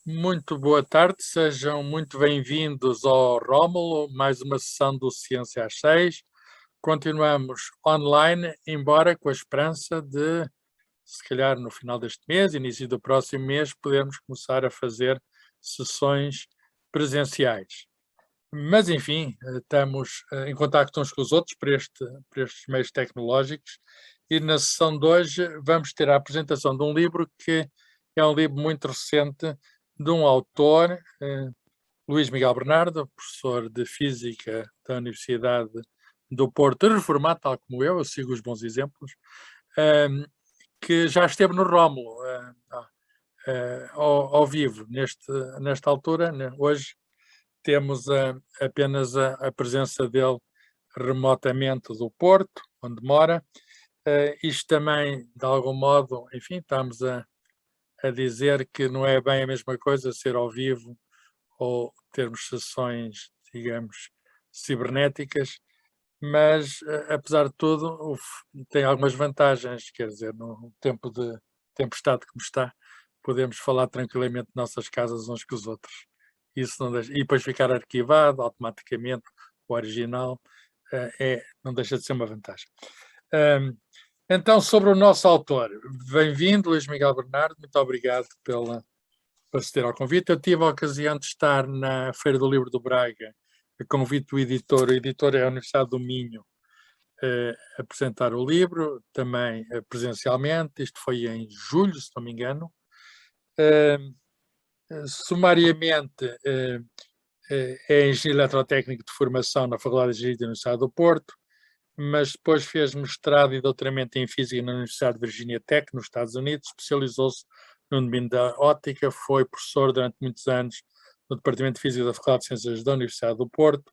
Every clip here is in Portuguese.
Muito boa tarde, sejam muito bem-vindos ao Rómulo, mais uma sessão do Ciência às 6. Continuamos online, embora com a esperança de, se calhar no final deste mês, início do próximo mês, podermos começar a fazer sessões presenciais. Mas, enfim, estamos em contacto uns com os outros para estes meios tecnológicos e na sessão de hoje vamos ter a apresentação de um livro que é um livro muito recente de um autor, Luís Miguel Bernardo, professor de Física da Universidade do Porto, reformado, tal como eu sigo os bons exemplos, que já esteve no Rómulo, ao vivo, nesta altura, né? Hoje temos apenas a presença dele remotamente do Porto, onde mora. Isto também, de algum modo, enfim, estamos a dizer que não é bem a mesma coisa ser ao vivo ou termos sessões, digamos, cibernéticas, mas, apesar de tudo, tem algumas vantagens, quer dizer, no tempo de tempestade como está, podemos falar tranquilamente de nossas casas uns com os outros. Isso não deixa, e depois ficar arquivado automaticamente, o original, não deixa de ser uma vantagem. Então, sobre o nosso autor, bem-vindo, Luís Miguel Bernardo, muito obrigado por aceder ao convite. Eu tive a ocasião de estar na Feira do Livro do Braga, a convite do editor, o editor é a Universidade do Minho, a apresentar o livro, também presencialmente, isto foi em julho, se não me engano. Sumariamente, é engenheiro eletrotécnico de formação na Faculdade de Engenharia da Universidade do Porto, mas depois fez mestrado e doutoramento em Física na Universidade de Virginia Tech, nos Estados Unidos, especializou-se no domínio da óptica, foi professor durante muitos anos no Departamento de Física da Faculdade de Ciências da Universidade do Porto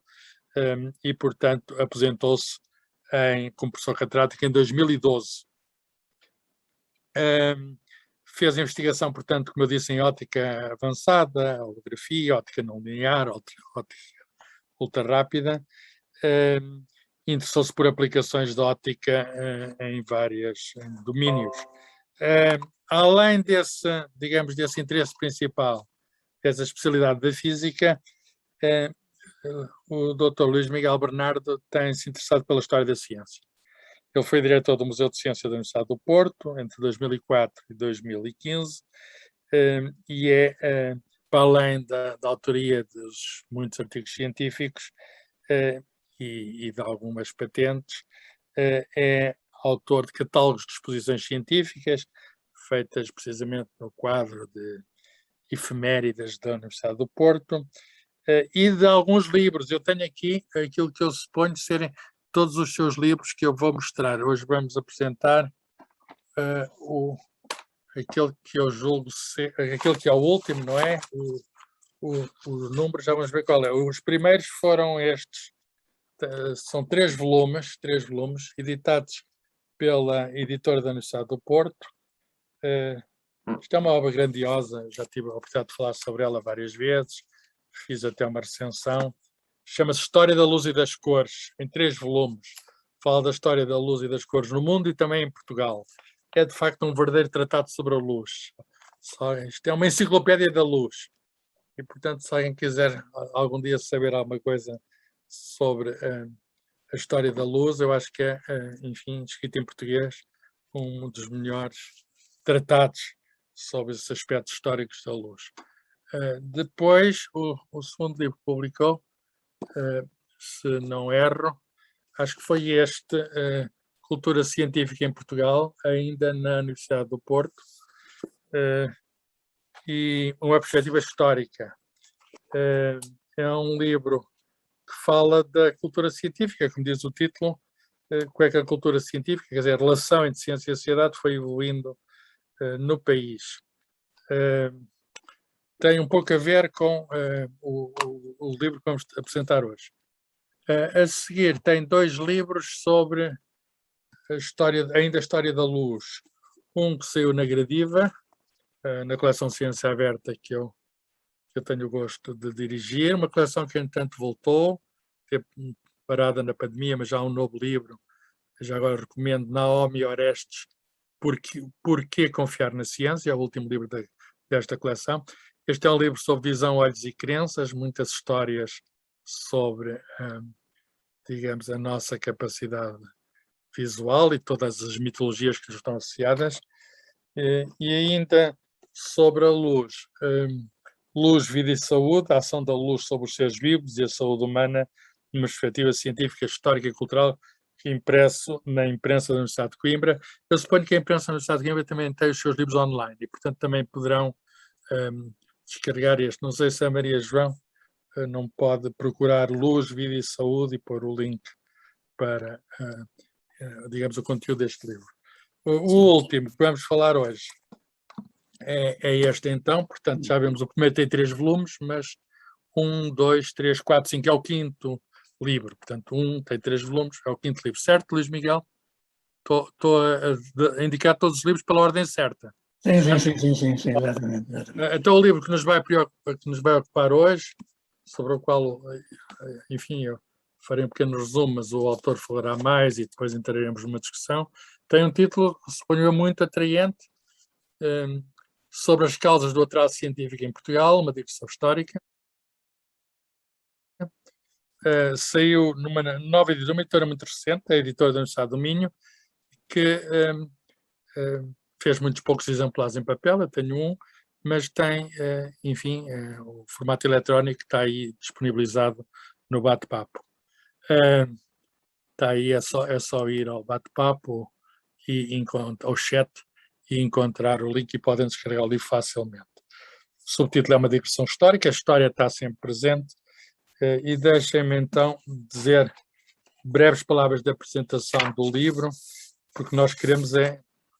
e, portanto, aposentou-se como professor catedrático em 2012. Fez investigação, portanto, como eu disse, em óptica avançada, holografia, óptica não linear, óptica ultra rápida. Interessou-se por aplicações de óptica em vários domínios. Além desse, digamos, desse interesse principal, dessa especialidade da física, o Dr. Luís Miguel Bernardo tem-se interessado pela história da ciência. Ele foi diretor do Museu de Ciência da Universidade do Porto entre 2004 e 2015 e é, para além da autoria dos muitos artigos científicos e de algumas patentes, é autor de catálogos de exposições científicas feitas precisamente no quadro de efemérides da Universidade do Porto e de alguns livros. Eu tenho aqui aquilo que eu suponho serem todos os seus livros que eu vou mostrar. Hoje vamos apresentar aquele que eu julgo ser, aquele que é o último, não é? Os números, já vamos ver qual é. Os primeiros foram estes, são três volumes, editados pela editora da Universidade do Porto. Isto é uma obra grandiosa, já tive a oportunidade de falar sobre ela várias vezes, fiz até uma recensão. Chama-se História da Luz e das Cores, em 3 volumes. Fala da história da luz e das cores no mundo e também em Portugal. É, de facto, um verdadeiro tratado sobre a luz. Isto é uma enciclopédia da luz. E, portanto, se alguém quiser algum dia saber alguma coisa sobre a história da luz, eu acho que é, enfim, escrito em português, um dos melhores tratados sobre esses aspectos históricos da luz. Depois, o segundo livro que publicou, se não erro, acho que foi este, Cultura Científica em Portugal, ainda na Universidade do Porto, e uma perspectiva histórica. É um livro que fala da cultura científica, como diz o título, como é que a cultura científica, quer dizer, a relação entre ciência e sociedade foi evoluindo no país. Tem um pouco a ver com o livro que vamos apresentar hoje. A seguir tem 2 livros sobre a história da luz. Um que saiu na Gradiva, na coleção Ciência Aberta, que eu tenho o gosto de dirigir, uma coleção que, entretanto, voltou, teve parada na pandemia, mas já há um novo livro, já agora recomendo, Naomi Orestes, Porquê Confiar na Ciência, é o último livro desta coleção. Este é um livro sobre visão, olhos e crenças, muitas histórias sobre, digamos, a nossa capacidade visual e todas as mitologias que lhe estão associadas, e ainda sobre a luz. Luz, vida e saúde, a ação da luz sobre os seres vivos e a saúde humana, numa perspectiva científica, histórica e cultural, impresso na imprensa da Universidade de Coimbra. Eu suponho que a imprensa da Universidade de Coimbra também tem os seus livros online e, portanto, também poderão descarregar este. Não sei se a Maria João não pode procurar luz, vida e saúde e pôr o link para, digamos, o conteúdo deste livro. O último que vamos falar hoje é este então, portanto já vemos, o primeiro tem 3 volumes, mas 1, 2, 3, 4, 5 é o quinto livro, portanto tem 3 volumes, é o quinto livro, certo, Luís Miguel? Estou a indicar todos os livros pela ordem certa. Sim, exatamente. Então o livro que nos vai ocupar hoje, sobre o qual, enfim, eu farei um pequeno resumo, mas o autor falará mais e depois entraremos numa discussão, tem um título, suponho, muito atraente, sobre as causas do atraso científico em Portugal, uma digressão histórica. Saiu numa nova edição, uma editora muito recente, a editora da Universidade do Minho, que fez muitos poucos exemplares em papel, eu tenho um, mas tem, enfim, o formato eletrónico está aí disponibilizado no bate-papo. Está aí, é só ir ao bate-papo e ao chat e encontrar o link e podem descarregar o livro facilmente. O subtítulo é uma digressão histórica, a história está sempre presente, e deixem-me então dizer breves palavras de apresentação do livro, porque nós queremos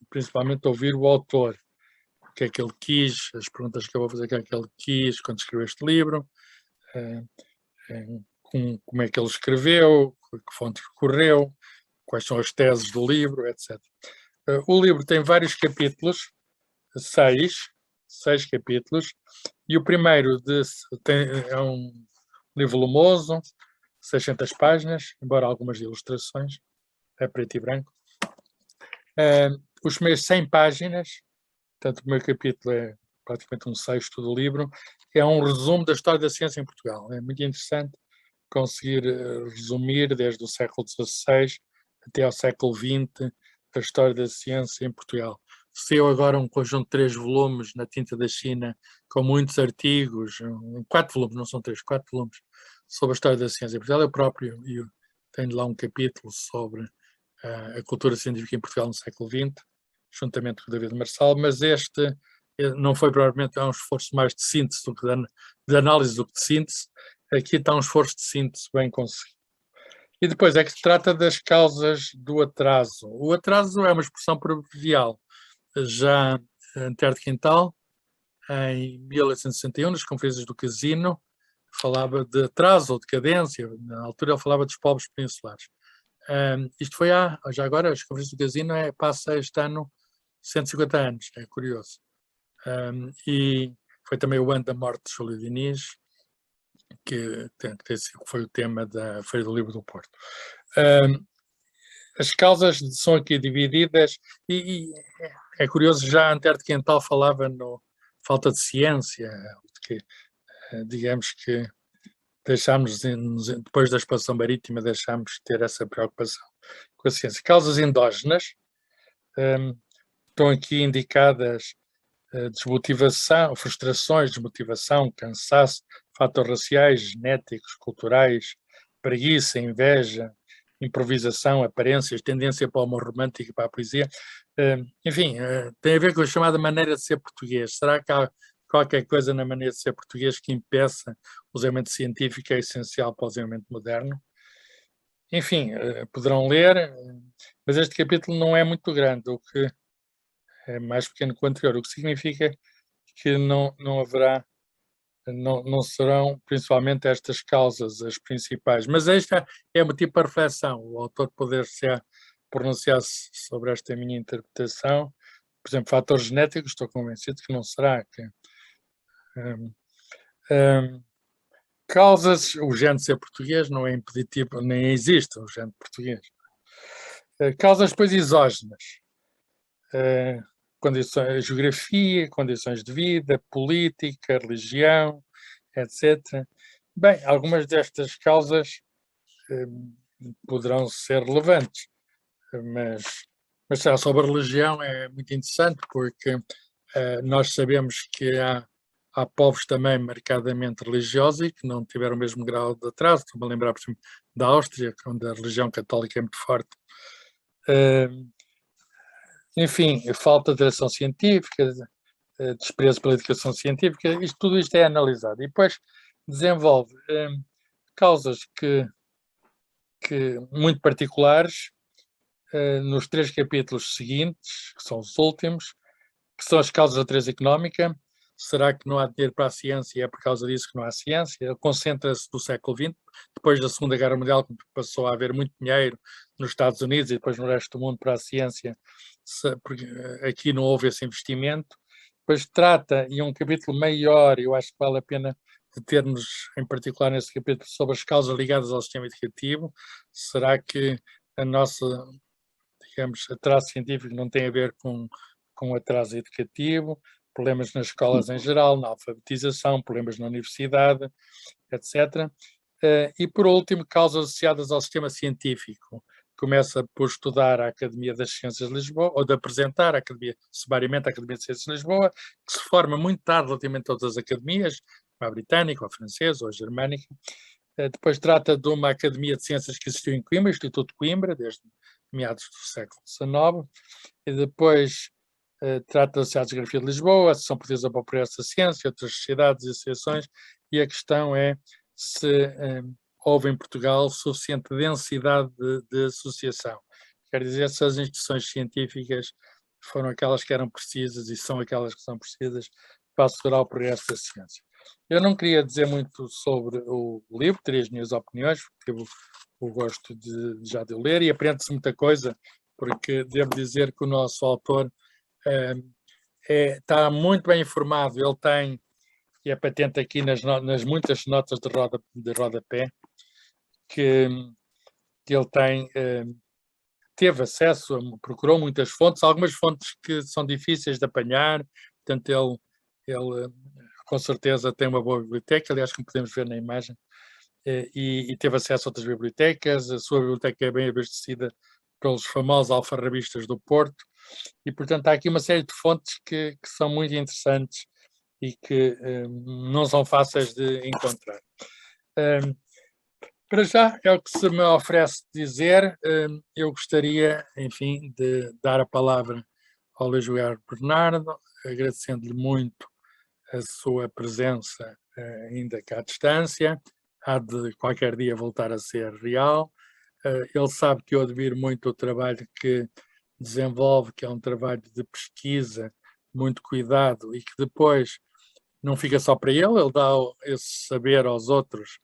principalmente ouvir o autor, o que é que ele quis, as perguntas que eu vou fazer, o que é que ele quis quando escreveu este livro, como é que ele escreveu, que fonte recorreu, quais são as teses do livro, etc. O livro tem vários capítulos, 6 capítulos, e o primeiro é um livro volumoso, 600 páginas, embora algumas ilustrações, é preto e branco. Os primeiros 100 páginas, portanto o primeiro capítulo é praticamente um sexto do livro, é um resumo da história da ciência em Portugal. É muito interessante conseguir resumir desde o século XVI até ao século XX a história da ciência em Portugal. Saiu agora um conjunto de 3 volumes na tinta da China, com muitos artigos, 4 volumes, não são 3, 4 volumes, sobre a história da ciência em Portugal. Eu próprio tenho lá um capítulo sobre a cultura científica em Portugal no século XX, juntamente com o David Marçal, mas este não foi provavelmente um esforço mais de síntese do que de análise do que de síntese. Aqui está um esforço de síntese bem conseguido. E depois é que se trata das causas do atraso. O atraso é uma expressão proverbial. Já Antero de Quintal, em 1861, nas conferências do Casino, falava de atraso ou decadência. Na altura ele falava dos povos peninsulares. Isto foi já agora, as conferências do Casino passa este ano 150 anos, é curioso. E foi também o ano da morte de Júlio Diniz, que foi o tema da Feira do Livro do Porto. As causas são aqui divididas e é curioso, já Antero de Quintal falava no falta de ciência, que digamos que depois da expansão marítima, deixámos de ter essa preocupação com a ciência. Causas endógenas, estão aqui indicadas desmotivação, frustrações, desmotivação, cansaço, fatores raciais, genéticos, culturais, preguiça, inveja, improvisação, aparências, tendência para o amor romântico e para a poesia. Enfim, tem a ver com a chamada maneira de ser português. Será que há qualquer coisa na maneira de ser português que impeça o desenvolvimento científico é essencial para o desenvolvimento moderno? Enfim, poderão ler, mas este capítulo não é muito grande, o que é mais pequeno que o anterior, o que significa que não haverá, não serão principalmente estas causas as principais. Mas esta é motivo para reflexão, o autor poder-se pronunciar-se sobre esta minha interpretação. Por exemplo, fatores genéticos, estou convencido que não será. Causas, o gene de ser português não é impeditivo, nem existe o gene português. Causas depois exógenas. condições, geografia, condições de vida, política, religião, etc. Bem, algumas destas causas poderão ser relevantes, mas sobre a religião é muito interessante porque nós sabemos que há povos também marcadamente religiosos e que não tiveram o mesmo grau de atraso. Estou-me a lembrar, por exemplo, da Áustria, onde a religião católica é muito forte. Enfim, falta de direção científica, desprezo pela educação científica, tudo isto é analisado. E depois desenvolve causas que muito particulares nos 3 capítulos seguintes, que são os últimos, que são as causas da natureza económica. Será que não há dinheiro para a ciência e é por causa disso que não há ciência? Concentra-se no século XX, depois da Segunda Guerra Mundial, que passou a haver muito dinheiro nos Estados Unidos e depois no resto do mundo para a ciência, porque aqui não houve esse investimento. Depois trata, e um capítulo maior, eu acho que vale a pena deter-nos em particular nesse capítulo, sobre as causas ligadas ao sistema educativo. Será que a nossa, digamos, atraso científico não tem a ver com atraso educativo? Problemas nas escolas em geral, na alfabetização, problemas na universidade, etc. E, por último, causas associadas ao sistema científico. Começa por estudar a Academia das Ciências de Lisboa, ou de apresentar a Academia, sumariamente a Academia das Ciências de Lisboa, que se forma muito tarde relativamente a outras academias, a britânica, a francesa, ou a germânica. Depois trata de uma Academia de Ciências que existiu em Coimbra, Instituto de Coimbra, desde meados do século XIX. E depois trata-se da Geografia de Lisboa, a Associação Portuguesa para o Progresso da Ciência, outras sociedades e associações, e a questão é se houve em Portugal suficiente densidade de associação. Quer dizer, se as instituições científicas foram aquelas que eram precisas e são aquelas que são precisas para assegurar o progresso da ciência. Eu não queria dizer muito sobre o livro, teria as minhas opiniões, porque tive o gosto já de o ler e aprende-se muita coisa, porque devo dizer que o nosso autor está muito bem informado. Ele tem, e é patente aqui nas muitas notas de rodapé, que ele teve acesso, procurou muitas fontes, algumas fontes que são difíceis de apanhar, portanto ele com certeza tem uma boa biblioteca, aliás, como podemos ver na imagem, e teve acesso a outras bibliotecas. A sua biblioteca é bem abastecida pelos famosos alfarrabistas do Porto, e portanto há aqui uma série de fontes que são muito interessantes e que não são fáceis de encontrar. Para já é o que se me oferece dizer. Eu gostaria, enfim, de dar a palavra ao Luís Guilherme Bernardo, agradecendo-lhe muito a sua presença ainda cá à distância. Há de qualquer dia voltar a ser real. Ele sabe que eu admiro muito o trabalho que desenvolve, que é um trabalho de pesquisa, muito cuidado, e que depois não fica só para ele dá esse saber aos outros.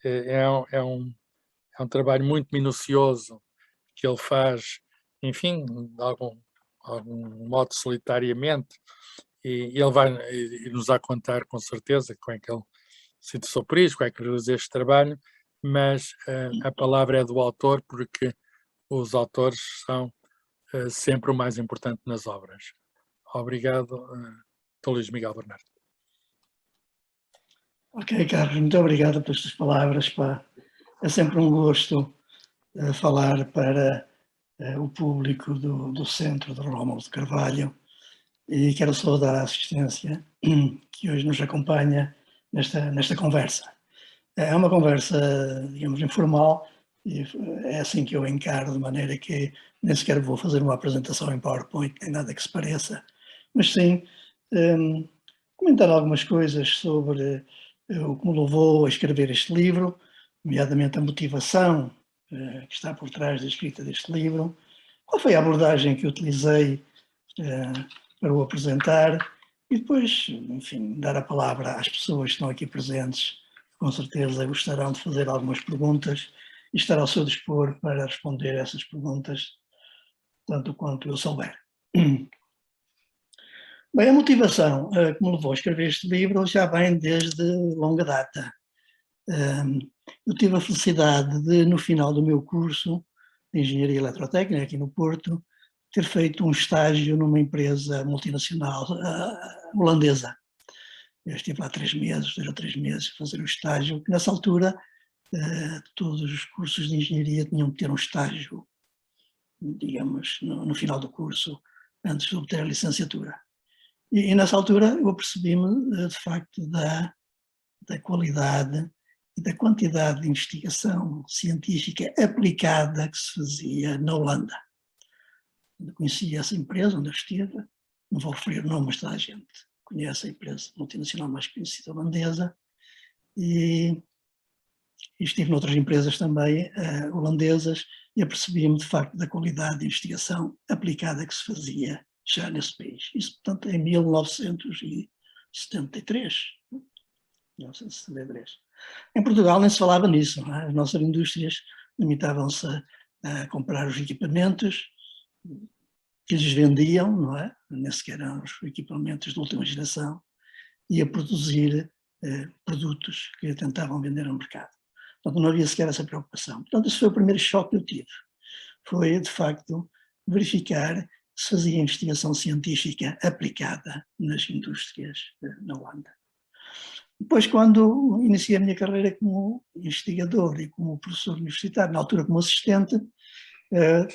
É um trabalho muito minucioso que ele faz, enfim, de algum modo solitariamente, e ele vai nos a contar com certeza como é que ele se interessou por isso, como é que realizou este trabalho, mas a palavra é do autor, porque os autores são sempre o mais importante nas obras. Obrigado, Dr. Luís Miguel Bernardo. Ok, Carlos, muito obrigado pelas tuas palavras. Pá. É sempre um gosto falar para o público do Centro de Rómulo de Carvalho, e quero saudar a assistência que hoje nos acompanha nesta conversa. É uma conversa, digamos, informal, e é assim que eu encaro, de maneira que nem sequer vou fazer uma apresentação em PowerPoint, nem nada que se pareça, mas sim comentar algumas coisas sobre o que me levou a escrever este livro, nomeadamente a motivação que está por trás da escrita deste livro, qual foi a abordagem que utilizei para o apresentar, e depois, enfim, dar a palavra às pessoas que estão aqui presentes, que com certeza gostarão de fazer algumas perguntas e estar ao seu dispor para responder a essas perguntas, tanto quanto eu souber. Bem, a motivação que me levou a escrever este livro já vem desde longa data. Eu tive a felicidade de, no final do meu curso de Engenharia Eletrotécnica, aqui no Porto, ter feito um estágio numa empresa multinacional holandesa. Eu estive lá 3 meses, 2 ou 3 meses, a fazer o estágio, que nessa altura todos os cursos de engenharia tinham de ter um estágio, digamos, no final do curso, antes de obter a licenciatura. E nessa altura eu apercebi-me, de facto, da qualidade e da quantidade de investigação científica aplicada que se fazia na Holanda. Eu conhecia essa empresa onde eu estive, não vou referir nomes, toda a gente conhece a empresa multinacional mais conhecida holandesa, e estive noutras empresas também holandesas e apercebi-me de facto da qualidade de investigação aplicada que se fazia já nesse país. Isso, portanto, em 1973. 1973. Em Portugal nem se falava nisso, não é? As nossas indústrias limitavam-se a comprar os equipamentos que lhes vendiam, não é? Nem sequer eram os equipamentos de última geração, e a produzir produtos que tentavam vender ao mercado. Portanto, não havia sequer essa preocupação. Portanto, esse foi o primeiro choque que eu tive. Foi, de facto, verificar se fazia investigação científica aplicada nas indústrias na Holanda. Depois, quando iniciei a minha carreira como investigador e como professor universitário, na altura como assistente,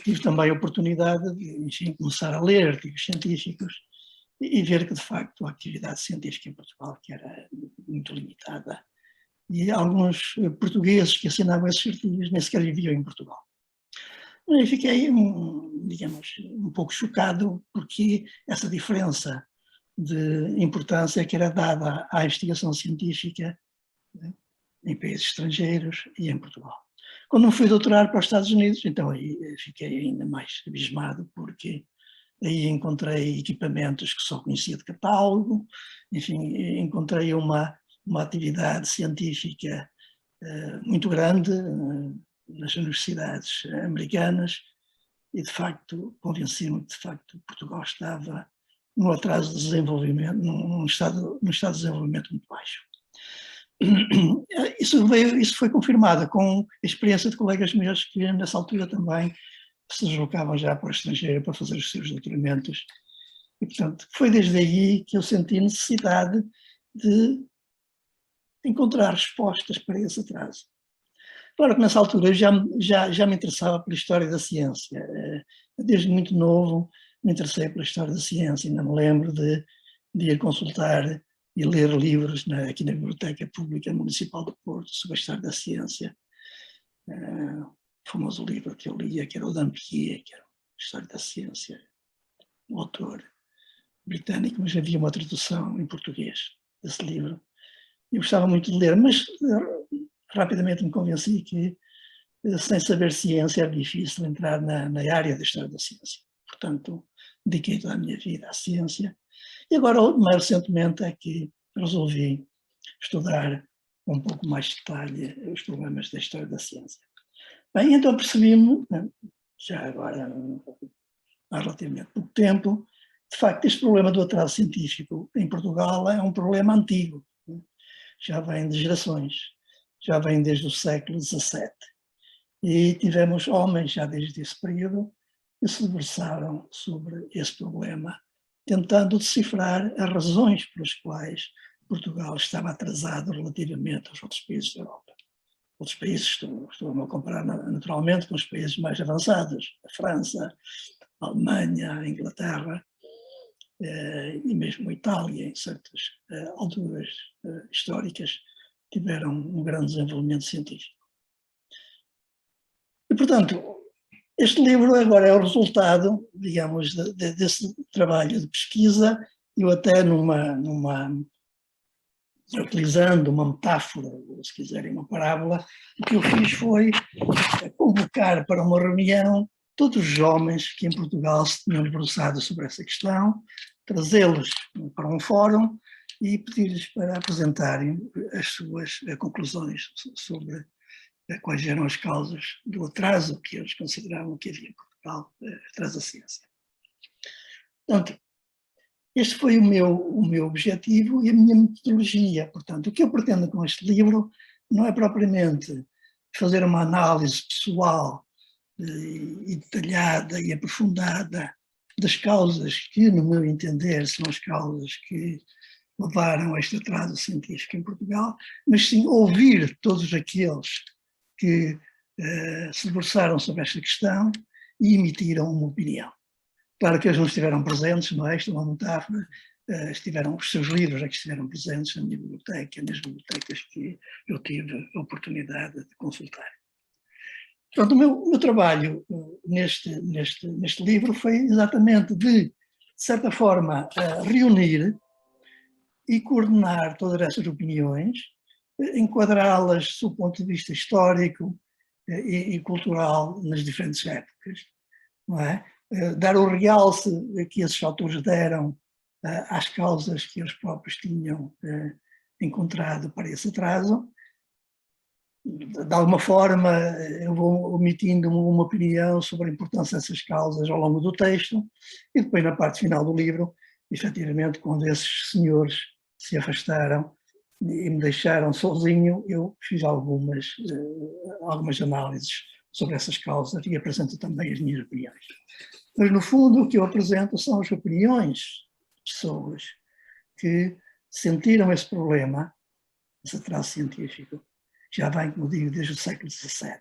tive também a oportunidade de, enfim, começar a ler artigos científicos e ver que, de facto, a atividade científica em Portugal que era muito limitada. E alguns portugueses que assinavam esses artigos nem sequer viviam em Portugal. E fiquei, digamos, um pouco chocado porque essa diferença de importância que era dada à investigação científica, né, em países estrangeiros e em Portugal. Quando me fui doutorar para os Estados Unidos, então aí fiquei ainda mais abismado, porque aí encontrei equipamentos que só conhecia de catálogo, enfim, encontrei uma atividade científica muito grande nas universidades americanas, e de facto convenci-me que de facto Portugal estava no atraso de desenvolvimento, num estado de desenvolvimento muito baixo. Isso foi confirmado com a experiência de colegas meus que nessa altura também se deslocavam já para o estrangeiro para fazer os seus doutoramentos. E, portanto, foi desde aí que eu senti necessidade de encontrar respostas para esse atraso. Claro que nessa altura eu já me interessava pela história da ciência. Desde muito novo me interessei pela história da ciência. Ainda me lembro de ir consultar e ler livros aqui na Biblioteca Pública Municipal do Porto sobre a história da ciência. O famoso livro que eu lia, que era o Dampier, que era a História da Ciência, um autor britânico, mas havia uma tradução em português desse livro. Eu gostava muito de ler, mas rapidamente me convenci que, sem saber ciência, era difícil entrar na área da história da ciência. Portanto, dediquei toda a minha vida à ciência. E agora, mais recentemente, é que resolvi estudar com um pouco mais de detalhe os problemas da história da ciência. Bem, então percebi-me, já agora há relativamente pouco tempo, de facto, este problema do atraso científico em Portugal é um problema antigo. Já vem de gerações, já vem desde o século XVII. E tivemos homens, já desde esse período, que se debruçaram sobre esse problema, tentando decifrar as razões pelas quais Portugal estava atrasado relativamente aos outros países da Europa. Outros países, estou a comparar naturalmente com os países mais avançados, a França, a Alemanha, a Inglaterra, e mesmo a Itália, em certas alturas históricas, tiveram um grande desenvolvimento científico. E, portanto, este livro agora é o resultado, digamos, desse trabalho de pesquisa. Eu até utilizando uma metáfora, ou se quiserem uma parábola, o que eu fiz foi convocar para uma reunião todos os homens que em Portugal se tinham debruçado sobre essa questão, trazê-los para um fórum e pedir-lhes para apresentarem as suas conclusões sobre quais eram as causas do atraso que eles consideravam que havia em Portugal atrás da ciência. Portanto, este foi o meu objetivo e a minha metodologia. Portanto, o que eu pretendo com este livro não é propriamente fazer uma análise pessoal e detalhada e aprofundada das causas que, no meu entender, são as causas que levaram a este atraso científico em Portugal, mas sim ouvir todos aqueles que se debruçaram sobre esta questão e emitiram uma opinião. Claro que eles não estiveram presentes, não é? Isto é uma metáfora, estiveram, os seus livros é que estiveram presentes na minha biblioteca, nas bibliotecas que eu tive a oportunidade de consultar. Portanto, o meu trabalho neste livro foi exatamente de certa forma, reunir e coordenar todas essas opiniões, enquadrá-las sob o ponto de vista histórico e cultural nas diferentes épocas, não é? Dar o realce que esses autores deram às causas que eles próprios tinham encontrado para esse atraso. De alguma forma, eu vou omitindo uma opinião sobre a importância dessas causas ao longo do texto, e depois, na parte final do livro, efetivamente, quando esses senhores se afastaram e me deixaram sozinho, eu fiz algumas análises sobre essas causas e apresento também as minhas opiniões. Mas, no fundo, o que eu apresento são as opiniões de pessoas que sentiram esse problema, esse atraso científico, já vem, como digo, desde o século XVII.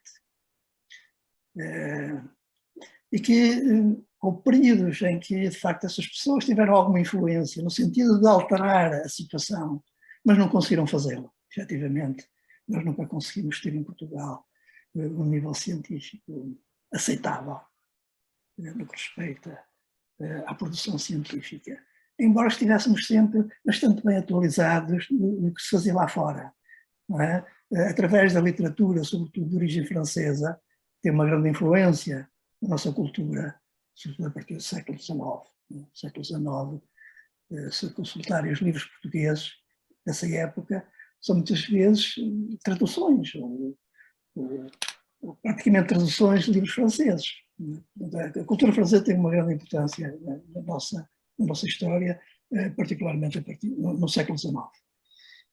E que houve períodos em que, de facto, essas pessoas tiveram alguma influência no sentido de alterar a situação, mas não conseguiram fazê-lo. Efetivamente, nós nunca conseguimos ter em Portugal um nível científico aceitável no que respeita à produção científica, embora estivéssemos sempre bastante bem atualizados no que se fazia lá fora. Não é? Através da literatura, sobretudo de origem francesa, tem uma grande influência na nossa cultura, sobretudo a partir do século XIX. No século XIX, se consultarem os livros portugueses dessa época, são muitas vezes traduções, ou praticamente traduções de livros franceses. A cultura francesa tem uma grande importância na nossa história, particularmente no século XIX.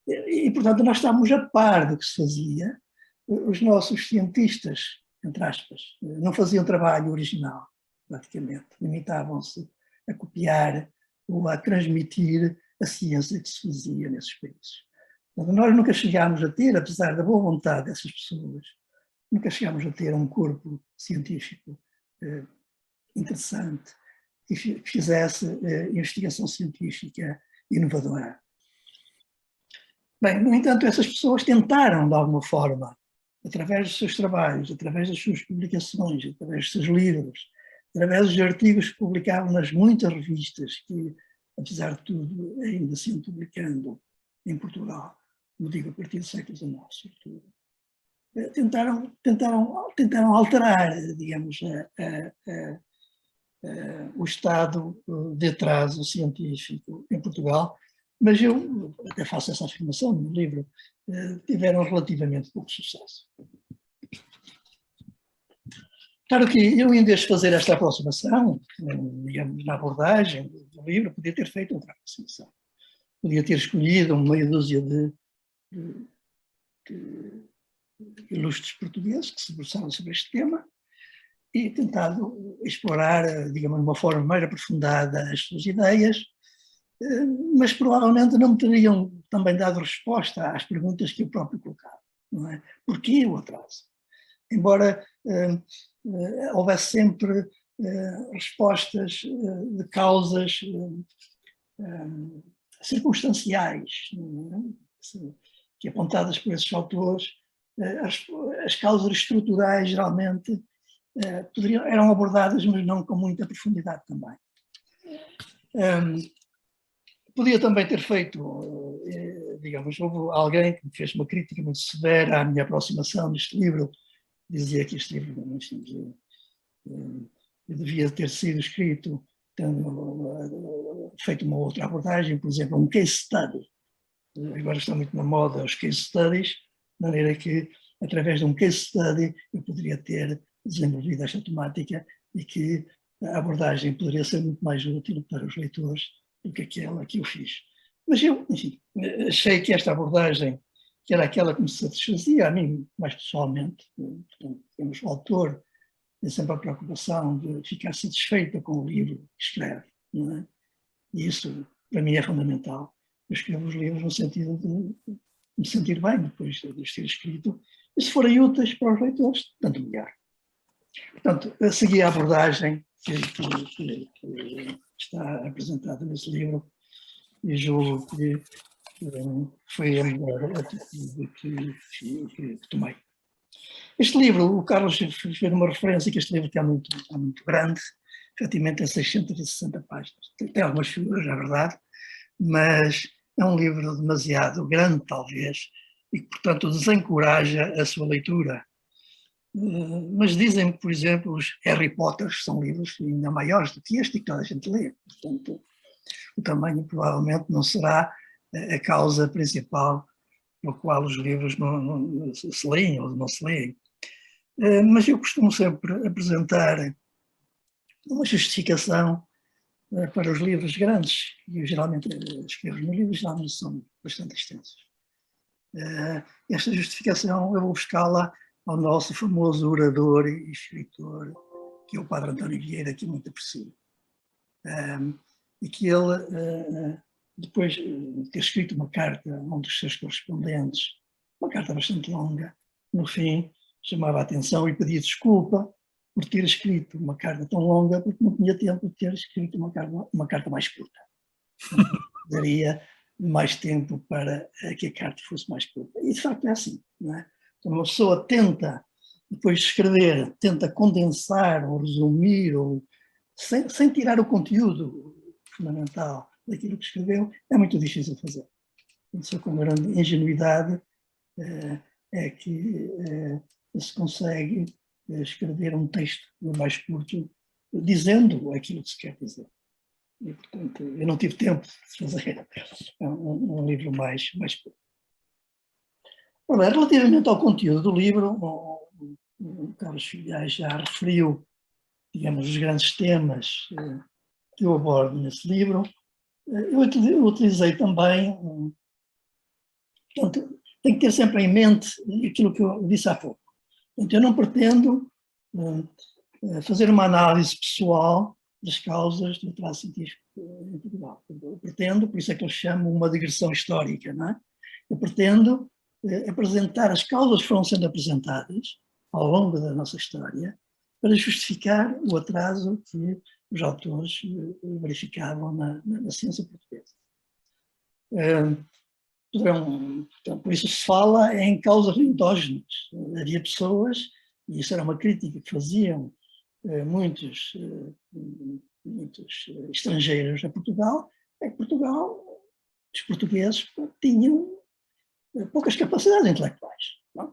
E, portanto, nós estávamos a par do que se fazia. Os nossos cientistas, entre aspas, não faziam trabalho original, praticamente. Limitavam-se a copiar ou a transmitir a ciência que se fazia nesses países. Portanto, nós nunca chegámos a ter, apesar da boa vontade dessas pessoas, nunca chegámos a ter um corpo científico interessante que fizesse investigação científica inovadora. Bem, no entanto, essas pessoas tentaram, de alguma forma, através dos seus trabalhos, através das suas publicações, através dos seus livros, através dos artigos que publicavam nas muitas revistas que, apesar de tudo, ainda se iam publicando em Portugal, como digo, a partir do século XIX, sobretudo, tentaram alterar, digamos, o estado de atraso científico em Portugal, mas eu até faço essa afirmação no livro, tiveram relativamente pouco sucesso. Claro que eu, em vez de fazer esta aproximação, digamos, na abordagem do livro, podia ter feito outra aproximação. Podia ter escolhido uma meia dúzia de ilustres portugueses que se debruçaram sobre este tema e tentado explorar, digamos, de uma forma mais aprofundada as suas ideias, mas provavelmente não me teriam também dado resposta às perguntas que eu próprio colocava. Não é? Porquê o atraso? Embora houvesse sempre respostas de causas circunstanciais, que apontadas por esses autores, as causas estruturais geralmente eram abordadas, mas não com muita profundidade também. Podia também ter feito, digamos, houve alguém que me fez uma crítica muito severa à minha aproximação neste livro, dizia que este livro devia ter sido escrito tendo feito uma outra abordagem, por exemplo, um case study. Agora está muito na moda os case studies, de maneira que, através de um case study, eu poderia ter desenvolvido esta temática e que a abordagem poderia ser muito mais útil para os leitores do que aquela que eu fiz. Mas eu, enfim, achei que esta abordagem, que era aquela que me satisfazia a mim, mais pessoalmente, portanto, temos o autor tem sempre a preocupação de ficar satisfeita com o livro que escreve, não é? E isso, para mim, é fundamental. Eu escrevo os livros no sentido de me sentir bem depois de os ter escrito, e se forem úteis para os leitores, tanto melhor. Portanto, eu segui a abordagem que está apresentada nesse livro e julgo que foi a melhor atitude que tomei. Este livro, o Carlos fez uma referência que este livro é muito grande, efetivamente tem 660 páginas. Tem algumas figuras, é verdade, mas é um livro demasiado grande, talvez, e que, portanto, desencoraja a sua leitura. Mas dizem, por exemplo, os Harry Potter são livros ainda maiores do que este e que toda a gente lê. Portanto, o tamanho provavelmente não será a causa principal pela qual os livros não se leem ou não se leem. Mas eu costumo sempre apresentar uma justificação para os livros grandes, e eu geralmente escrevo nos livros, geralmente são bastante extensos. Esta justificação eu vou buscá-la ao nosso famoso orador e escritor, que é o Padre António Vieira, que eu muito aprecio. E que ele, depois de ter escrito uma carta a um dos seus correspondentes, uma carta bastante longa, no fim chamava a atenção e pedia desculpa por ter escrito uma carta tão longa, porque não tinha tempo de ter escrito uma carta mais curta. Daria mais tempo para que a carta fosse mais curta. E de facto é assim, não é? Então, uma pessoa tenta, depois de escrever, tenta condensar ou resumir, ou, sem tirar o conteúdo fundamental daquilo que escreveu, é muito difícil fazer. Só com grande ingenuidade é que se consegue escrever um texto mais curto, dizendo aquilo que se quer dizer. E, portanto, eu não tive tempo de fazer um livro mais curto. Ora, relativamente ao conteúdo do livro, o Carlos Filhais já referiu, digamos, os grandes temas que eu abordo nesse livro. Eu utilizei também, portanto, tem que ter sempre em mente aquilo que eu disse há pouco. Portanto, eu não pretendo fazer uma análise pessoal das causas do atraso científico em Portugal. Eu pretendo, por isso é que eu chamo uma digressão histórica, não é? Eu pretendo apresentar as causas que foram sendo apresentadas ao longo da nossa história para justificar o atraso que os autores verificavam na ciência portuguesa. Portanto, por isso se fala em causas endógenas. Havia pessoas, e isso era uma crítica que faziam muitos estrangeiros a Portugal, é que Portugal, os portugueses tinham poucas capacidades intelectuais. Não?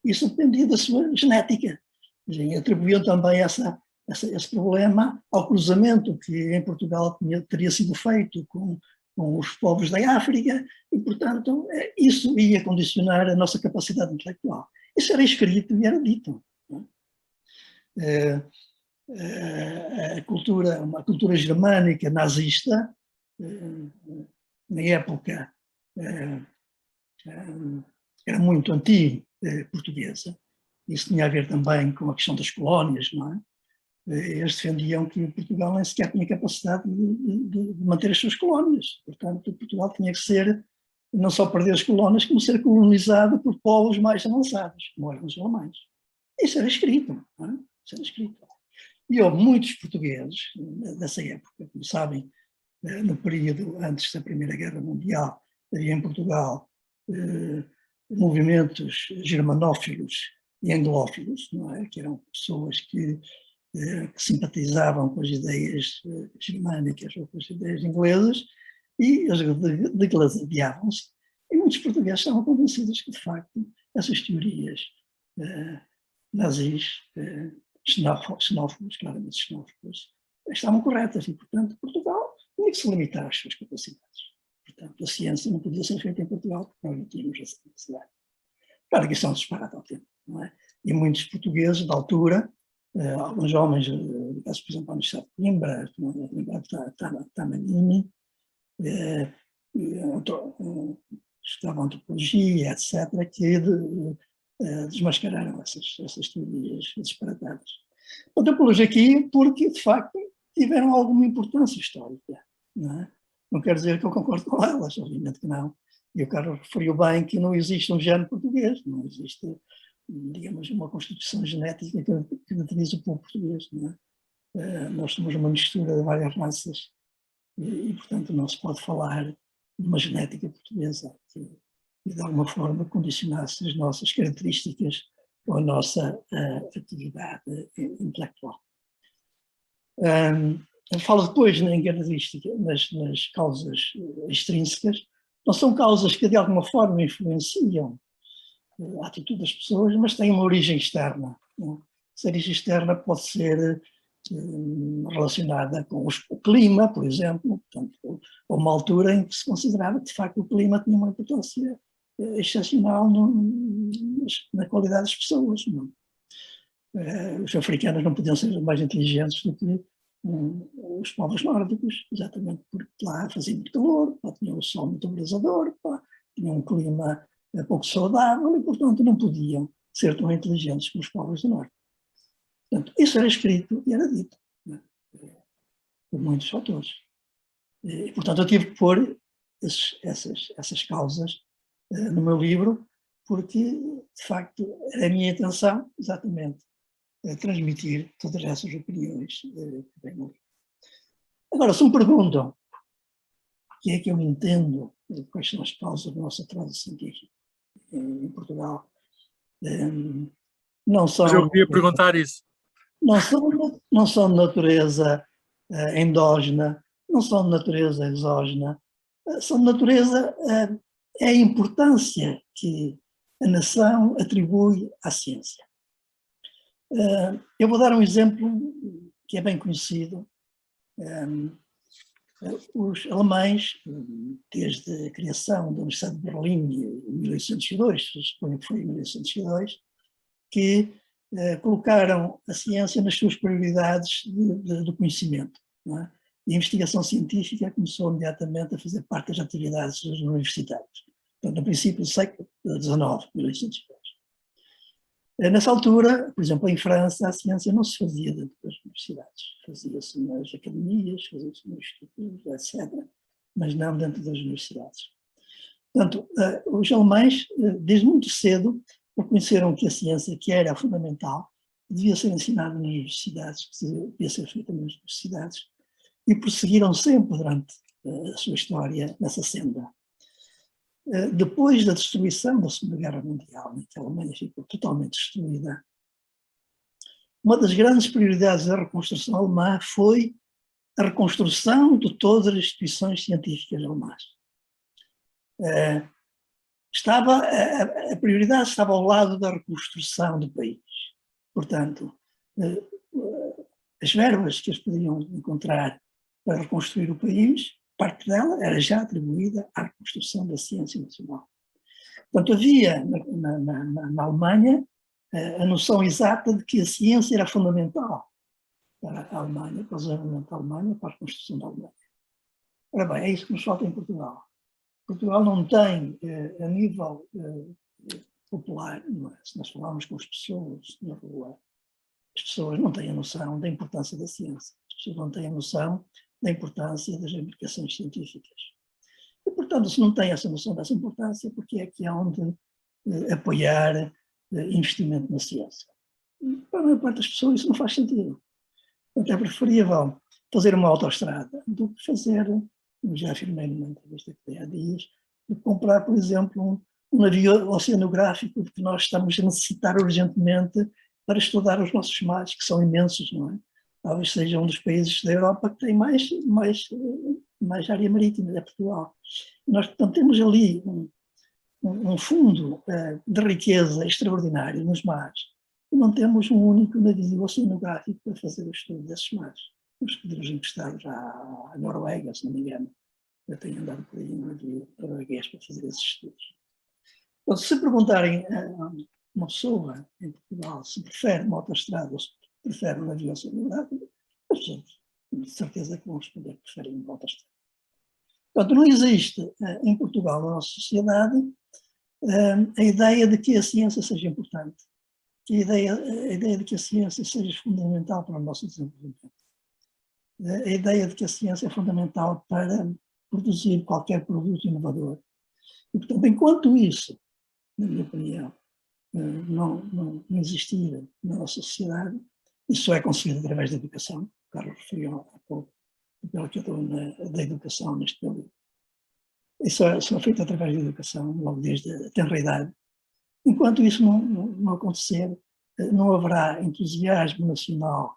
Isso dependia da sua genética. E atribuíam também esse problema ao cruzamento que em Portugal teria sido feito com os povos da África, e, portanto, isso ia condicionar a nossa capacidade intelectual. Isso era escrito e era dito. Uma cultura germânica nazista, na época, era muito anti-portuguesa. Isso tinha a ver também com a questão das colónias, não é? Eles defendiam que Portugal nem sequer tinha capacidade de manter as suas colónias. Portanto, Portugal tinha que ser, não só perder as colónias, como ser colonizado por povos mais avançados, como eram os alemães. Isso era escrito, não é? Isso era escrito. E houve muitos portugueses dessa época, como sabem, no período antes da Primeira Guerra Mundial, havia em Portugal movimentos germanófilos e anglófilos, não é? Que eram pessoas que simpatizavam com as ideias germânicas ou com as ideias inglesas, e eles degladiavam-se. E muitos portugueses estavam convencidos que, de facto, essas teorias nazis, xenófobas, claramente xenófobas, estavam corretas e, portanto, Portugal tinha que se limitar às suas capacidades. Portanto, a ciência não podia ser feita em Portugal porque nós não tínhamos essa capacidade. Claro que isso é um disparate ao tempo, não é? E muitos portugueses da altura, alguns homens, por exemplo, a Universidade de Coimbra, Tamanini, estudavam antropologia, etc., que desmascararam essas teorias disparatadas. Eu pus aqui porque, de facto, tiveram alguma importância histórica. Não é? Não quer dizer que eu concordo com elas, obviamente que não. E o Carlos referiu bem que não existe um género português, não existe, digamos, uma constituição genética que caracteriza o povo português. Não é? Nós somos uma mistura de várias raças e, portanto, não se pode falar de uma genética portuguesa que, de alguma forma, condicionasse as nossas características ou a nossa atividade intelectual. Falo depois em característica, nas causas extrínsecas. Não são causas que, de alguma forma, influenciam a atitude das pessoas, mas têm uma origem externa. Essa origem externa pode ser relacionada com o clima, por exemplo, portanto, ou uma altura em que se considerava que, de facto, o clima tinha uma importância excepcional na qualidade das pessoas. Não? Os africanos não podiam ser mais inteligentes do que os povos nórdicos, exatamente porque lá fazia muito calor, tinha o sol muito abrasador, tinha um clima pouco saudável e, portanto, não podiam ser tão inteligentes como os povos do norte. Portanto, isso era escrito e era dito, né? Por muitos fatores. E, portanto, eu tive que pôr essas causas no meu livro, porque, de facto, era a minha intenção, exatamente, transmitir todas essas opiniões que vêm ali. Agora, se me perguntam o que é que eu entendo, quais são as causas da nossa atraso científico em Portugal, não são... Mas eu queria perguntar isso. Não são de natureza endógena, não são de natureza exógena, são de natureza é a importância que a nação atribui à ciência. Eu vou dar um exemplo que é bem conhecido. Os alemães, desde a criação da Universidade de Berlim em 1802, suponho que foi em 1802, que colocaram a ciência nas suas prioridades do conhecimento. Não é? E a investigação científica começou imediatamente a fazer parte das atividades dos universitários. Portanto, no princípio do século XIX, 1802. Nessa altura, por exemplo, em França, a ciência não se fazia dentro das universidades. Fazia-se nas academias, fazia-se nos institutos, etc., mas não dentro das universidades. Portanto, os alemães, desde muito cedo, reconheceram que a ciência, que era fundamental, devia ser ensinada nas universidades, que devia ser feita nas universidades, e prosseguiram sempre durante a sua história nessa senda. Depois da destruição da Segunda Guerra Mundial, em que a Alemanha ficou totalmente destruída, uma das grandes prioridades da reconstrução alemã foi a reconstrução de todas as instituições científicas alemãs. A prioridade estava ao lado da reconstrução do país. Portanto, as verbas que eles podiam encontrar para reconstruir o país, parte dela era já atribuída à reconstrução da ciência nacional. Portanto, havia na Alemanha a noção exata de que a ciência era fundamental para a Alemanha, para o desenvolvimento da Alemanha, para a reconstrução da Alemanha. Ora bem, é isso que nos falta em Portugal. Portugal não tem, a nível popular, não é? Se nós falarmos com as pessoas na rua, as pessoas não têm a noção da importância da ciência, as pessoas não têm a noção da importância das aplicações científicas. E, portanto, se não tem essa noção dessa importância, porque é que há onde apoiar investimento na ciência? Para a maior parte das pessoas isso não faz sentido. Portanto, é preferível fazer uma autoestrada do que fazer, como já afirmei numa entrevista que dei há dias, de comprar, por exemplo, um navio oceanográfico de que nós estamos a necessitar urgentemente para estudar os nossos mares, que são imensos, não é? Talvez seja um dos países da Europa que tem mais área marítima, é Portugal. Nós, portanto, temos ali um fundo de riqueza extraordinário nos mares e não temos um único navio oceanográfico para fazer o estudo desses mares. Nós podemos emprestar já à Noruega, se não me engano. Eu tenho andado por aí um navio norueguês para fazer esses estudos. Então, se perguntarem a uma pessoa em Portugal se prefere uma autoestrada ou se prefere um navio oceanográfico, as pessoas, de certeza que vão responder que preferem uma autoestrada. Portanto, não existe em Portugal, na nossa sociedade, a ideia de que a ciência seja importante. que a ideia de que a ciência seja fundamental para o nosso desenvolvimento. A ideia de que a ciência é fundamental para produzir qualquer produto inovador. E, portanto, enquanto isso, na minha opinião, não existir na nossa sociedade, isso só é conseguido através da educação. O Carlos referiu há pouco o papel que eu dou da educação neste período. Isso só é feito através da educação, logo desde a tenra idade. Enquanto isso não acontecer, não haverá entusiasmo nacional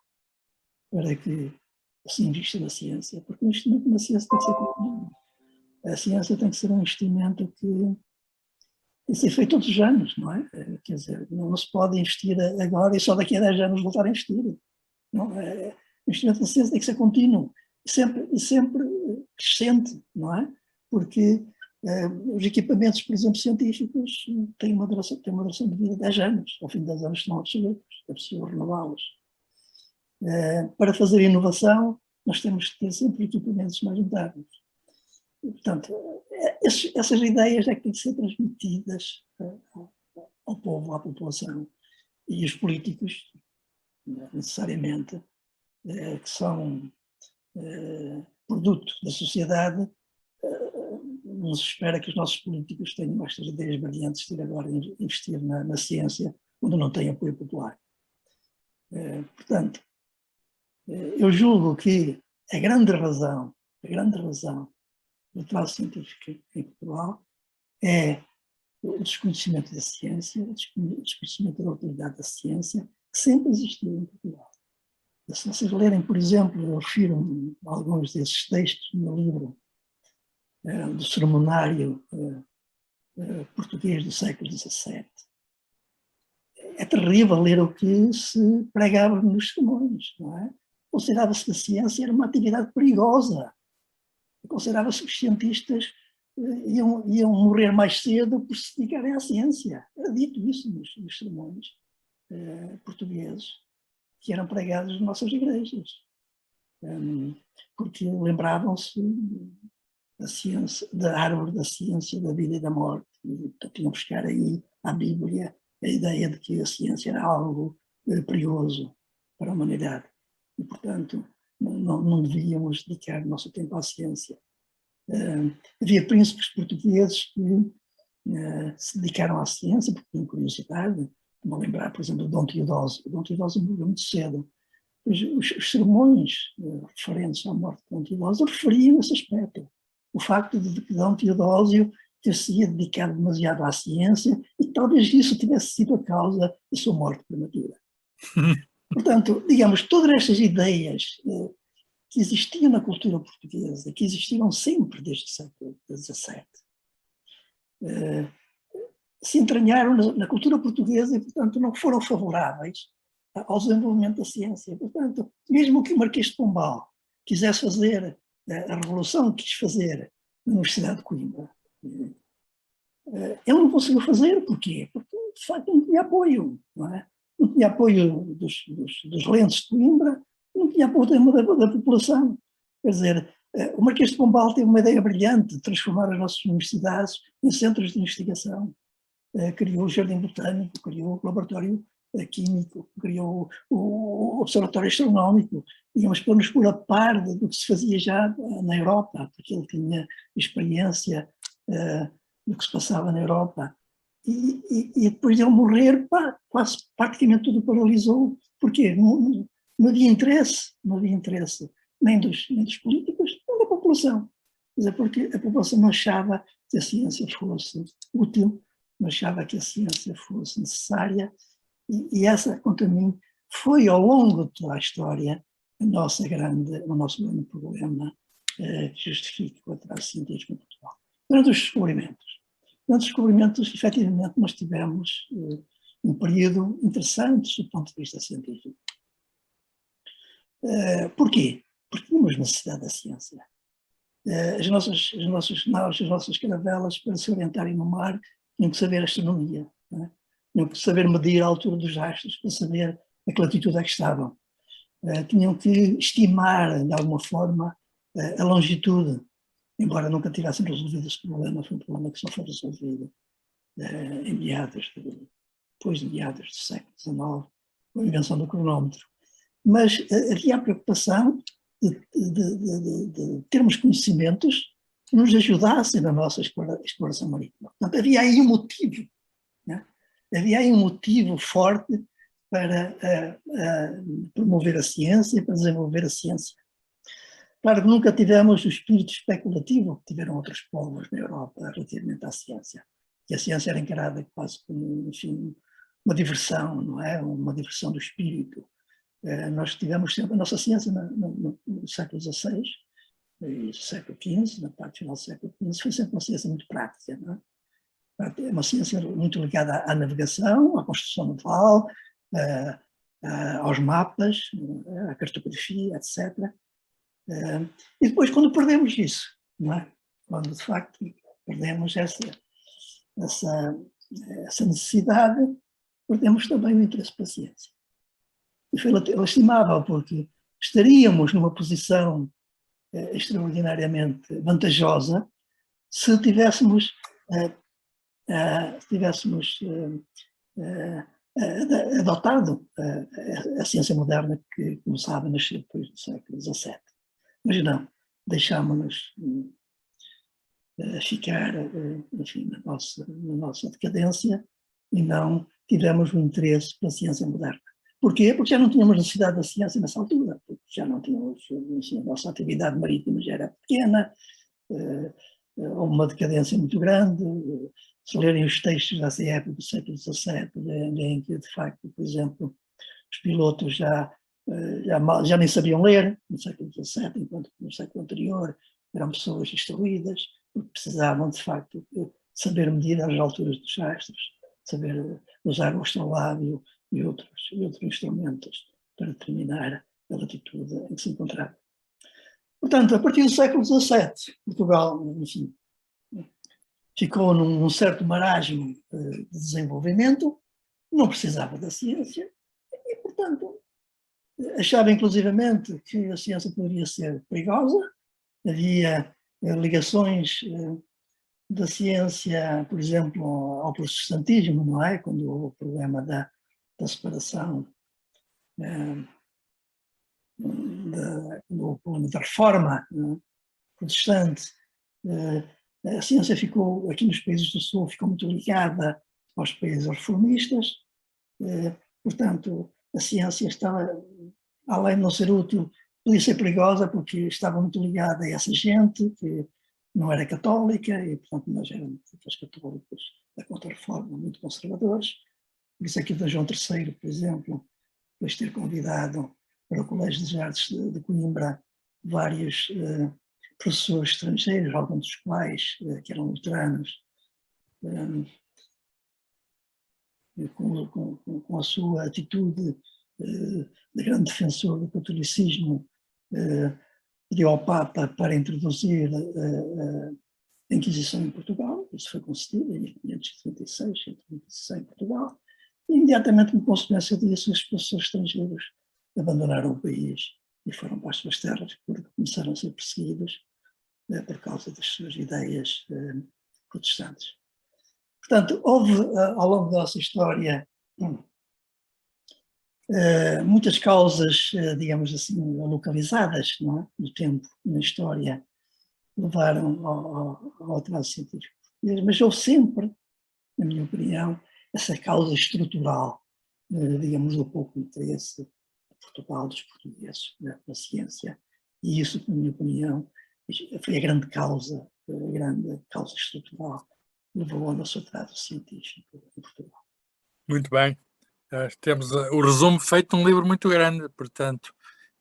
para que se invista na ciência, porque o investimento na ciência tem que ser contínuo. A ciência tem que ser um investimento que tem que ser feito todos os anos, não é? Quer dizer, não se pode investir agora e só daqui a 10 anos voltar a investir. Não, o investimento na ciência tem que ser contínuo e sempre crescente, não é? Porque os equipamentos, por exemplo, científicos têm uma duração de vida de 10 anos. Ao fim de 10 anos estão obsoletos, é preciso renová-los. Para fazer inovação, nós temos que ter sempre equipamentos mais modernos. E, portanto, essas ideias é que têm que ser transmitidas ao povo, à população. E os políticos, necessariamente, que são produto da sociedade, não se espera que os nossos políticos tenham estas ideias brilhantes de ir agora investir na ciência, onde não tem apoio popular. Portanto, eu julgo que a grande razão do atraso científico em Portugal é o desconhecimento da ciência, o desconhecimento da utilidade da ciência, que sempre existiu em Portugal. Se vocês lerem, por exemplo, eu refiro a alguns desses textos no livro do sermonário português do século XVII. É terrível ler o que se pregava nos sermões, não é? Considerava-se que a ciência era uma atividade perigosa. Considerava-se que os cientistas iam morrer mais cedo por se dedicarem à ciência. Era dito isso nos sermões portugueses que eram pregados nas nossas igrejas. Porque lembravam-se da ciência, da árvore da ciência, da vida e da morte. E tinham buscar aí à Bíblia a ideia de que a ciência era algo perigoso para a humanidade. E, portanto, não devíamos dedicar o nosso tempo à ciência. Havia príncipes portugueses que se dedicaram à ciência porque tinham curiosidade. Vou lembrar, por exemplo, de Dom Teodósio. Dom Teodósio morreu muito cedo. Os sermões referentes à morte de Dom Teodósio referiam esse aspecto. O facto de que Dom Teodósio ter-se dedicado demasiado à ciência e talvez isso tivesse sido a causa da sua morte prematura. Portanto, digamos, todas estas ideias que existiam na cultura portuguesa, que existiram sempre desde o século XVII, se entranharam na cultura portuguesa e, portanto, não foram favoráveis ao desenvolvimento da ciência. Portanto, mesmo que o Marquês de Pombal quisesse fazer a revolução que quis fazer na Universidade de Coimbra, ele não conseguiu fazer. Porquê? Porque, de facto, não tinha apoio, não é? Não tinha apoio dos lentes de Coimbra, não tinha apoio da população. Quer dizer, o Marquês de Pombal teve uma ideia brilhante de transformar as nossas universidades em centros de investigação. Criou o Jardim Botânico, criou o Laboratório Químico, criou o Observatório Astronómico. Íamos pôr-nos por a par do que se fazia já na Europa, porque ele tinha experiência do que se passava na Europa. E depois de ele morrer, quase praticamente tudo paralisou. Porquê? Não havia interesse nem dos políticos, nem da população. Quer dizer, porque a população não achava que a ciência fosse útil, não achava que a ciência fosse necessária, e essa, quanto a mim, foi ao longo de toda a história o nosso grande problema que justifica o atraso científico em Portugal. Durante os descobrimentos, efetivamente, nós tivemos um período interessante do ponto de vista científico. Porquê? Porque tínhamos necessidade da ciência. As nossas caravelas, para se orientarem no mar, tinham que saber astronomia, né? Tinham que saber medir a altura dos astros para saber a que latitude é que estavam. Tinham que estimar, de alguma forma, a longitude, embora nunca tivessem resolvido esse problema. Foi um problema que só foi resolvido em meados depois de meados do século XIX, com a invenção do cronómetro. Mas havia a preocupação de termos conhecimentos que nos ajudassem na nossa exploração marítima. Portanto, havia aí um motivo, né? Havia aí um motivo forte para promover a ciência, para desenvolver a ciência. Claro que nunca tivemos o espírito especulativo que tiveram outros povos na Europa relativamente à ciência. E a ciência era encarada quase como, enfim, uma diversão, não é? Uma diversão do espírito. Nós tivemos sempre a nossa ciência no século XVI e século XV, na parte final do século XV, foi sempre uma ciência muito prática, não é? É uma ciência muito ligada à navegação, à construção naval, aos mapas, à cartografia, etc. E depois, quando perdemos isso, não é? Quando de facto perdemos essa necessidade, perdemos também o interesse pela ciência. E foi lastimável, porque estaríamos numa posição extraordinariamente vantajosa se tivéssemos adotado a ciência moderna que começava a nascer depois do século XVII. Mas não, deixámos-nos ficar, enfim, na nossa decadência e não tivemos o interesse pela ciência moderna. Porquê? Porque já não tínhamos necessidade da ciência nessa altura, porque já não tínhamos, enfim, a nossa atividade marítima já era pequena, houve uma decadência muito grande. Se lerem os textos dessa época do século XVII, em que, de facto, por exemplo, os pilotos já nem sabiam ler no século XVII, enquanto que no século anterior eram pessoas instruídas, porque precisavam, de facto, saber medir as alturas dos astros, saber usar o astrolábio e outros instrumentos para determinar a latitude em que se encontrava. Portanto, a partir do século XVII, Portugal, enfim, ficou num certo marasmo de desenvolvimento, não precisava da ciência e, portanto, achava inclusivamente que a ciência poderia ser perigosa. Havia ligações da ciência, por exemplo, ao protestantismo, não é? Quando houve o problema da separação, do problema da reforma protestante. A ciência ficou, aqui nos países do Sul, ficou muito ligada aos países reformistas. Portanto, a ciência estava, além de não ser útil, podia ser perigosa porque estava muito ligada a essa gente que não era católica e, portanto, nós éramos os católicos da Contra-Reforma muito conservadores. Por isso é que o João III, por exemplo, depois de ter convidado para o Colégio das Artes de Coimbra vários professores estrangeiros, alguns dos quais que eram luteranos, com a sua atitude de grande defensor do catolicismo, pediu ao Papa para introduzir a Inquisição em Portugal. Isso foi concedido em 1536, em Portugal. E imediatamente, como consequência disso, os professores estrangeiros abandonaram o país e foram para as suas terras, porque começaram a ser perseguidos por causa das suas ideias protestantes. Portanto, houve, ao longo da nossa história, muitas causas, digamos assim, localizadas, não é? No tempo, na história, levaram ao atraso científico. Mas houve sempre, na minha opinião, essa causa estrutural, digamos, do pouco interesse de Portugal, dos portugueses, na ciência. E isso, na minha opinião, foi a grande causa estrutural que levou ao nosso atraso científico em Portugal. Muito bem. Temos o resumo feito num livro muito grande, portanto,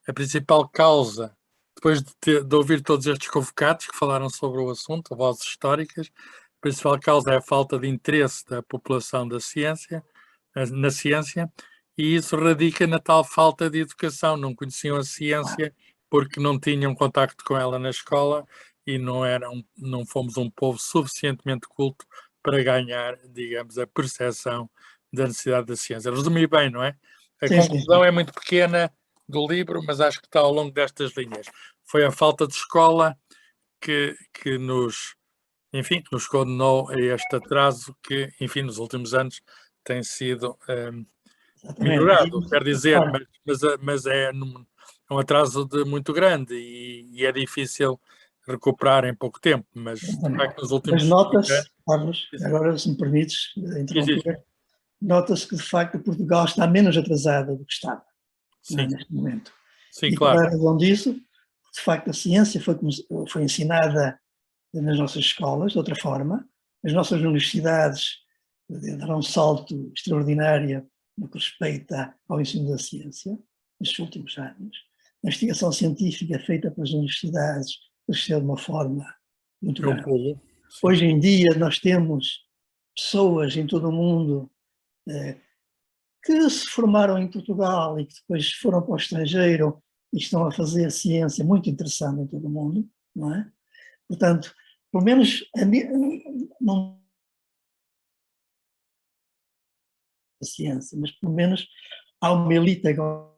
a principal causa, depois de ouvir todos estes convocados que falaram sobre o assunto, vozes históricas, a principal causa é a falta de interesse da população na ciência, e isso radica na tal falta de educação. Não conheciam a ciência porque não tinham contacto com ela na escola e não fomos um povo suficientemente culto para ganhar, digamos, a percepção da necessidade da ciência. Resumi bem, não é? A conclusão é muito pequena do livro, mas acho que está ao longo destas linhas. Foi a falta de escola que nos condenou a este atraso que, enfim, nos últimos anos tem sido Exatamente. melhorado, quer dizer, Ora, mas é um atraso muito grande e é difícil recuperar em pouco tempo, mas de exatamente. facto nos Mas últimos 5 nota-se, anos... Carlos, agora se me permites Existe. interromper, nota-se que de facto Portugal está menos atrasada do que estava, não é, Sim, neste momento. sim, E qual claro. é a razão disso? De facto, a ciência foi ensinada nas nossas escolas de outra forma, as nossas universidades deram um salto extraordinário no que respeita ao ensino da ciência, nestes últimos anos. A investigação científica feita pelas universidades cresceu de uma forma muito É um grande. pulo. Sim. Hoje em dia nós temos pessoas em todo o mundo que se formaram em Portugal e que depois foram para o estrangeiro e estão a fazer ciência muito interessante em todo o mundo, não é? Portanto, pelo menos não a ciência, mas pelo menos há uma elite agora.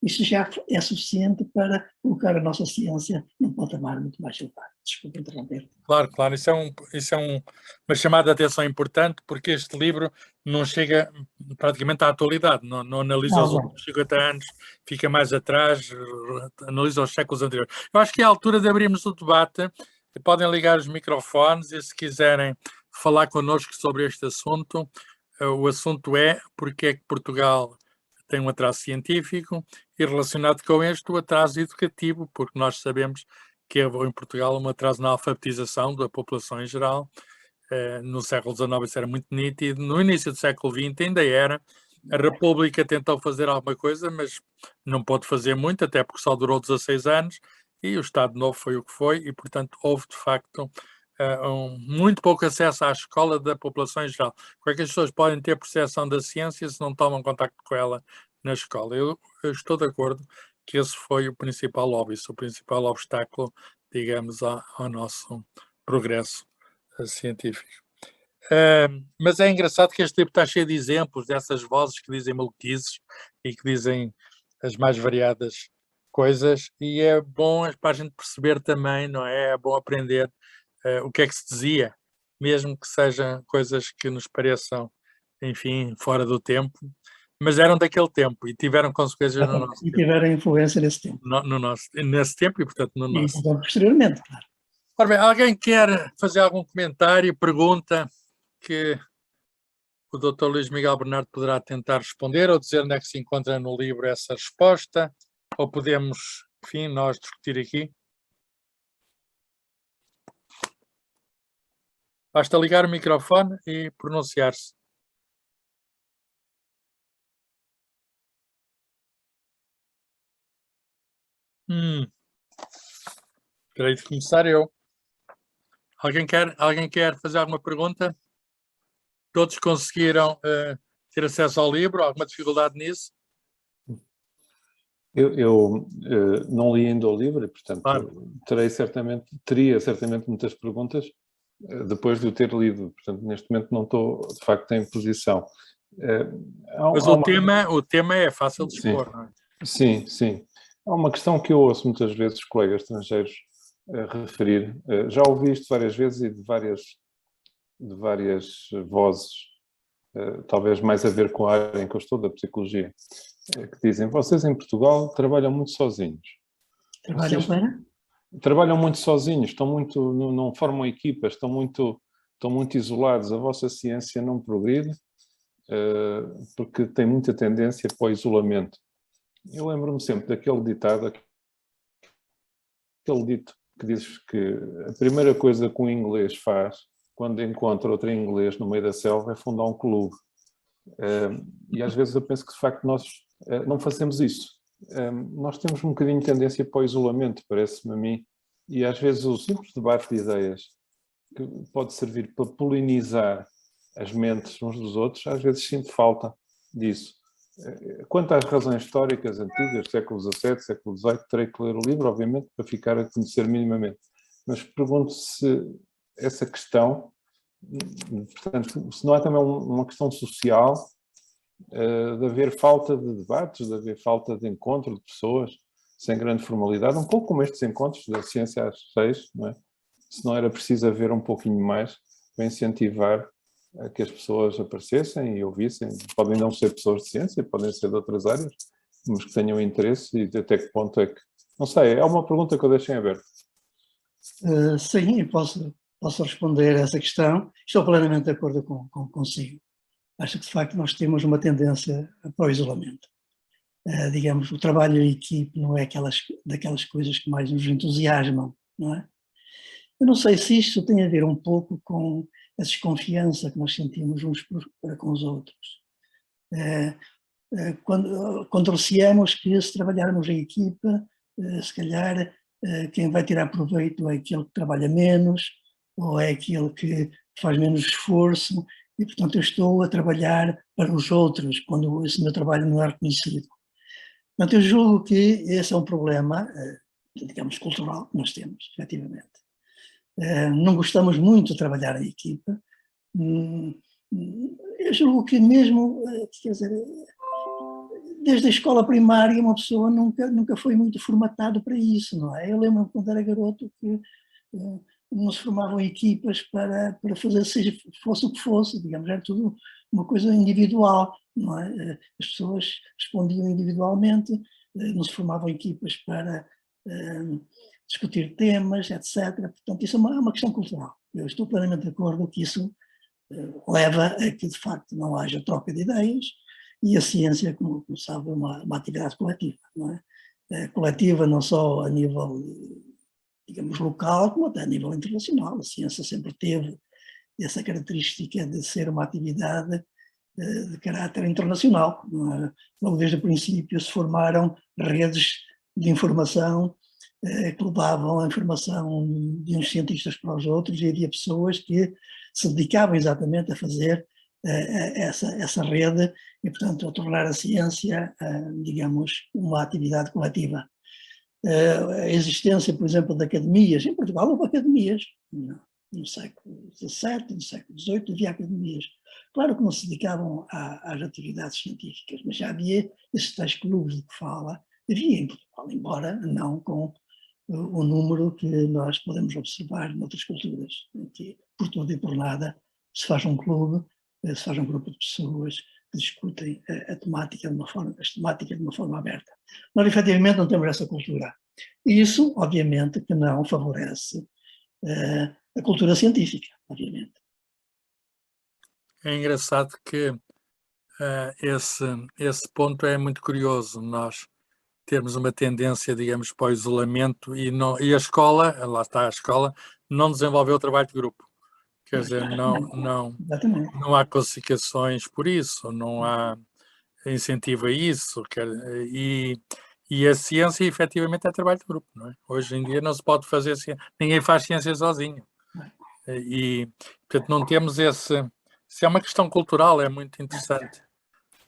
Isso já é suficiente para colocar a nossa ciência num patamar muito mais elevado. Desculpa interromper. Claro, claro, isso é uma chamada de atenção importante, porque este livro não chega praticamente à atualidade, não analisa os Não, últimos 50 anos, fica mais atrás, analisa os séculos anteriores. Eu acho que é a altura de abrirmos o debate, podem ligar os microfones e se quiserem falar connosco sobre este assunto, o assunto é porque é que Portugal tem um atraso científico e relacionado com este o atraso educativo, porque nós sabemos que houve em Portugal um atraso na alfabetização da população em geral. No século XIX isso era muito nítido, no início do século XX ainda era. A República tentou fazer alguma coisa, mas não pôde fazer muito, até porque só durou 16 anos, e o Estado Novo foi o que foi, e portanto houve de facto muito pouco acesso à escola da população em geral. Como é que as pessoas podem ter percepção da ciência se não tomam contacto com ela na escola? Eu estou de acordo que esse foi o principal óbvio, o principal obstáculo, digamos, ao nosso progresso científico. Mas é engraçado que este livro está cheio de exemplos dessas vozes que dizem maluquices e que dizem as mais variadas coisas, e é bom para a gente perceber também, não é? É bom aprender o que é que se dizia, mesmo que sejam coisas que nos pareçam, enfim, fora do tempo, mas eram daquele tempo e tiveram consequências no nosso E tempo, tiveram influência nesse tempo. nesse tempo e, portanto, no E nosso. posteriormente, claro. Ora bem, alguém quer fazer algum comentário, pergunta que o Dr. Luís Miguel Bernardo poderá tentar responder ou dizer onde é que se encontra no livro essa resposta, ou podemos, enfim, nós discutir aqui? Basta ligar o microfone e pronunciar-se. Terei de começar eu. Alguém quer fazer alguma pergunta? Todos conseguiram ter acesso ao livro? Alguma dificuldade nisso? Eu não li ainda o livro e, portanto, Claro. teria certamente muitas perguntas depois de o ter lido. Portanto, neste momento não estou, de facto, em posição. Mas o tema é fácil de Sim, expor, não é? sim, sim. Há uma questão que eu ouço muitas vezes colegas estrangeiros referir. Já ouvi isto várias vezes e de várias vozes, talvez mais a ver com a área em que eu estou, da psicologia, que dizem: vocês em Portugal trabalham muito sozinhos. Trabalham para? Trabalham muito sozinhos, não formam equipas, estão muito isolados. A vossa ciência não progride porque tem muita tendência para o isolamento. Eu lembro-me sempre daquele ditado, aquele dito que diz que a primeira coisa que um inglês faz quando encontra outro inglês no meio da selva é fundar um clube. E às vezes eu penso que de facto nós não fazemos isso. Nós temos um bocadinho de tendência para o isolamento, parece-me a mim, e às vezes o simples debate de ideias que pode servir para polinizar as mentes uns dos outros, às vezes sinto falta disso. Quanto às razões históricas antigas, século XVII, século XVIII, terei que ler o livro, obviamente, para ficar a conhecer minimamente. Mas pergunto se essa questão, portanto, se não há também uma questão social de haver falta de debates, de haver falta de encontro de pessoas sem grande formalidade, um pouco como estes encontros da Ciência às 6, não é? Se não era preciso haver um pouquinho mais para incentivar que as pessoas aparecessem e ouvissem. Podem não ser pessoas de ciência, podem ser de outras áreas, mas que tenham interesse e até que ponto é que... Não sei, é uma pergunta que eu deixo em aberto. Sim, eu posso responder a essa questão. Estou plenamente de acordo consigo. Acho que, de facto, nós temos uma tendência para o isolamento. Digamos, o trabalho em equipe não é daquelas coisas que mais nos entusiasmam, não é? Eu não sei se isto tem a ver um pouco com a desconfiança que nós sentimos uns para com os outros. Quando receamos que, se trabalharmos em equipa, se calhar quem vai tirar proveito é aquele que trabalha menos, ou é aquele que faz menos esforço, e portanto eu estou a trabalhar para os outros, quando esse meu trabalho não é reconhecido. Portanto, eu julgo que esse é um problema, digamos, cultural que nós temos, efetivamente. Não gostamos muito de trabalhar em equipa. Eu julgo que mesmo, quer dizer, desde a escola primária uma pessoa nunca foi muito formatado para isso, não é? Eu lembro-me quando era garoto que não se formavam equipas para fazer, seja fosse o que fosse, digamos, era tudo uma coisa individual, não é? As pessoas respondiam individualmente, não se formavam equipas para discutir temas, etc. Portanto, isso é uma questão cultural. Eu estou plenamente de acordo que isso leva a que, de facto, não haja troca de ideias, e a ciência, como sabe, é uma atividade coletiva, não é? Coletiva não só a nível, digamos, local, como até a nível internacional. A ciência sempre teve essa característica de ser uma atividade de caráter internacional. Logo desde o princípio se formaram redes de informação que levavam a informação de uns cientistas para os outros, e havia pessoas que se dedicavam exatamente a fazer essa rede e, portanto, a tornar a ciência, digamos, uma atividade coletiva. A existência, por exemplo, de academias, em Portugal houve academias, no século XVII, no século XVIII havia academias. Claro que não se dedicavam às atividades científicas, mas já havia esses tais clubes de que fala, havia em Portugal, embora não com o número que nós podemos observar noutras culturas, em que por tudo e por nada se faz um clube, se faz um grupo de pessoas que discutem as temáticas de uma forma aberta. Nós, efetivamente, não temos essa cultura. E isso, obviamente, que não favorece a cultura científica, obviamente. É engraçado que esse ponto é muito curioso. Nós termos uma tendência, digamos, para o isolamento e a escola, lá está a escola, não desenvolveu o trabalho de grupo. Quer dizer, não há classificações por isso, não há incentivo a isso. E a ciência, efetivamente, é trabalho de grupo, não é? Hoje em dia não se pode fazer ciência, ninguém faz ciência sozinho. E, portanto, não temos esse... Se é uma questão cultural, é muito interessante.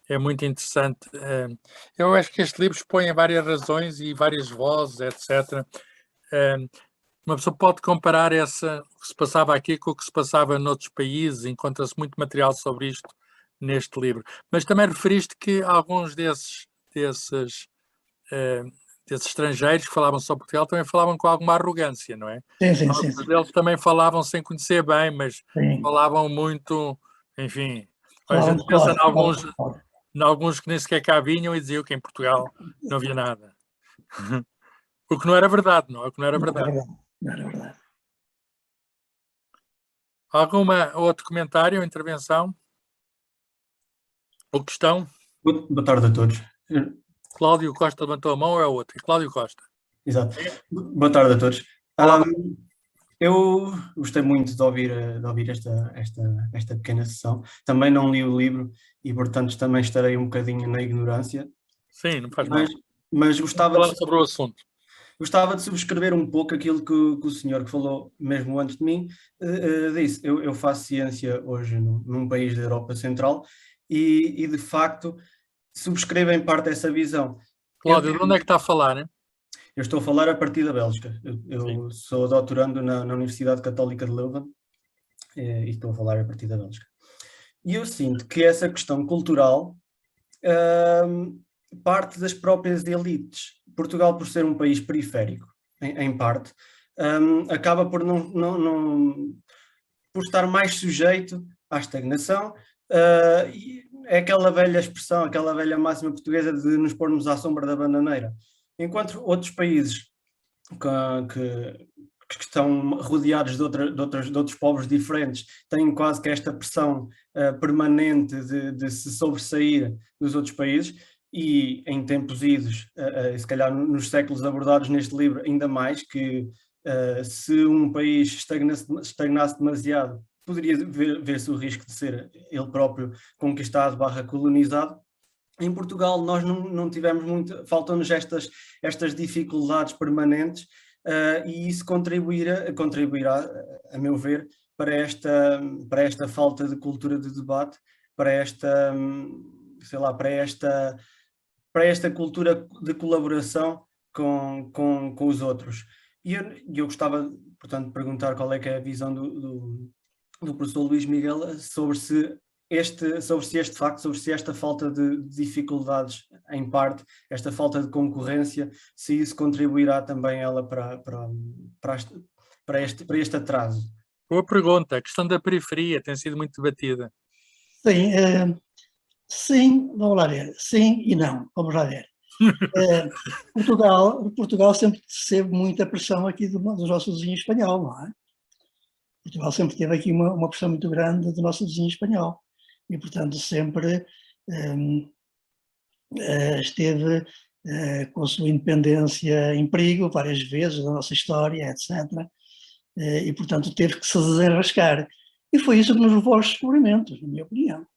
É muito interessante. Eu acho que este livro expõe várias razões e várias vozes, etc. Uma pessoa pode comparar o que se passava aqui com o que se passava noutros países, encontra-se muito material sobre isto neste livro. Mas também referiste que alguns desses estrangeiros que falavam sobre Portugal também falavam com alguma arrogância, não é? Sim. Alguns deles também falavam sem conhecer bem, mas falavam muito, enfim... A gente pensa em alguns que nem sequer cá vinham e diziam que em Portugal não havia nada. O que não era verdade, não é? O que não era verdade. Não era verdade. Alguma outro comentário ou intervenção? Ou questão? Boa tarde a todos. Cláudio Costa levantou a mão ou é outro? Cláudio Costa. Exato. Boa tarde a todos. Eu gostei muito de ouvir esta pequena sessão. Também não li o livro e, portanto, também estarei um bocadinho na ignorância. Sim, não faz mal. Mas gostava falar sobre o assunto. Gostava de subscrever um pouco aquilo que o senhor que falou mesmo antes de mim disse. Eu faço ciência hoje num país da Europa Central e de facto subscrevo em parte essa visão. Cláudio, de onde é que está a falar, hein? Eu estou a falar a partir da Bélgica. Eu sou doutorando na Universidade Católica de Leuven e estou a falar a partir da Bélgica. E eu sinto que essa questão cultural parte das próprias elites. Portugal, por ser um país periférico, em parte, acaba por por estar mais sujeito à estagnação. E é aquela velha expressão, aquela velha máxima portuguesa de nos pormos à sombra da bananeira. Enquanto outros países que estão rodeados de outros povos diferentes têm quase que esta pressão permanente de se sobressair dos outros países, e em tempos idos, se calhar nos séculos abordados neste livro, ainda mais, que se um país estagnasse demasiado, poderia ver-se o risco de ser ele próprio conquistado / colonizado. Em Portugal nós não tivemos muito, faltam-nos estas dificuldades permanentes, e isso contribuirá, a meu ver, para esta falta de cultura de debate, para esta, sei lá, para esta cultura de colaboração com os outros. E eu gostava, portanto, de perguntar qual é que é a visão do professor Luís Miguel sobre se este facto, sobre se esta falta de dificuldades, em parte, esta falta de concorrência, se isso contribuirá também ela para este atraso. Boa pergunta. A questão da periferia tem sido muito debatida. Sim, sim, vamos lá ver. Sim e não, vamos lá ver. Portugal sempre teve muita pressão aqui do nosso vizinho espanhol, não é? Portugal sempre teve aqui uma pressão muito grande do nosso vizinho espanhol e, portanto, sempre esteve com a sua independência em perigo várias vezes na nossa história, etc. E, portanto, teve que se desenrascar. E foi isso que nos levou aos descobrimentos, na minha opinião.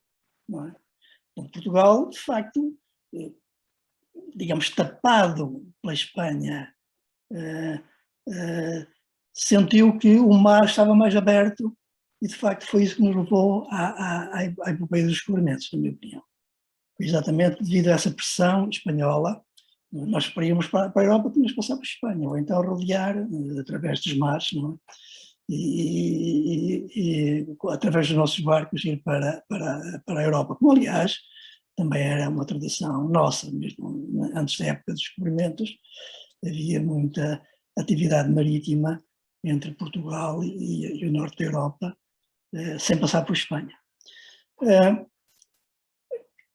Não é? Então, Portugal, de facto, digamos, tapado pela Espanha, sentiu que o mar estava mais aberto e, de facto, foi isso que nos levou à epopeia dos descobrimentos, na minha opinião. Exatamente devido a essa pressão espanhola, nós para irmos para a Europa tínhamos que passar por Espanha, ou então rodear através dos mares, não é? E através dos nossos barcos ir para a Europa, como aliás também era uma tradição nossa, mesmo antes da época dos descobrimentos, havia muita atividade marítima entre Portugal e o norte da Europa, sem passar por Espanha.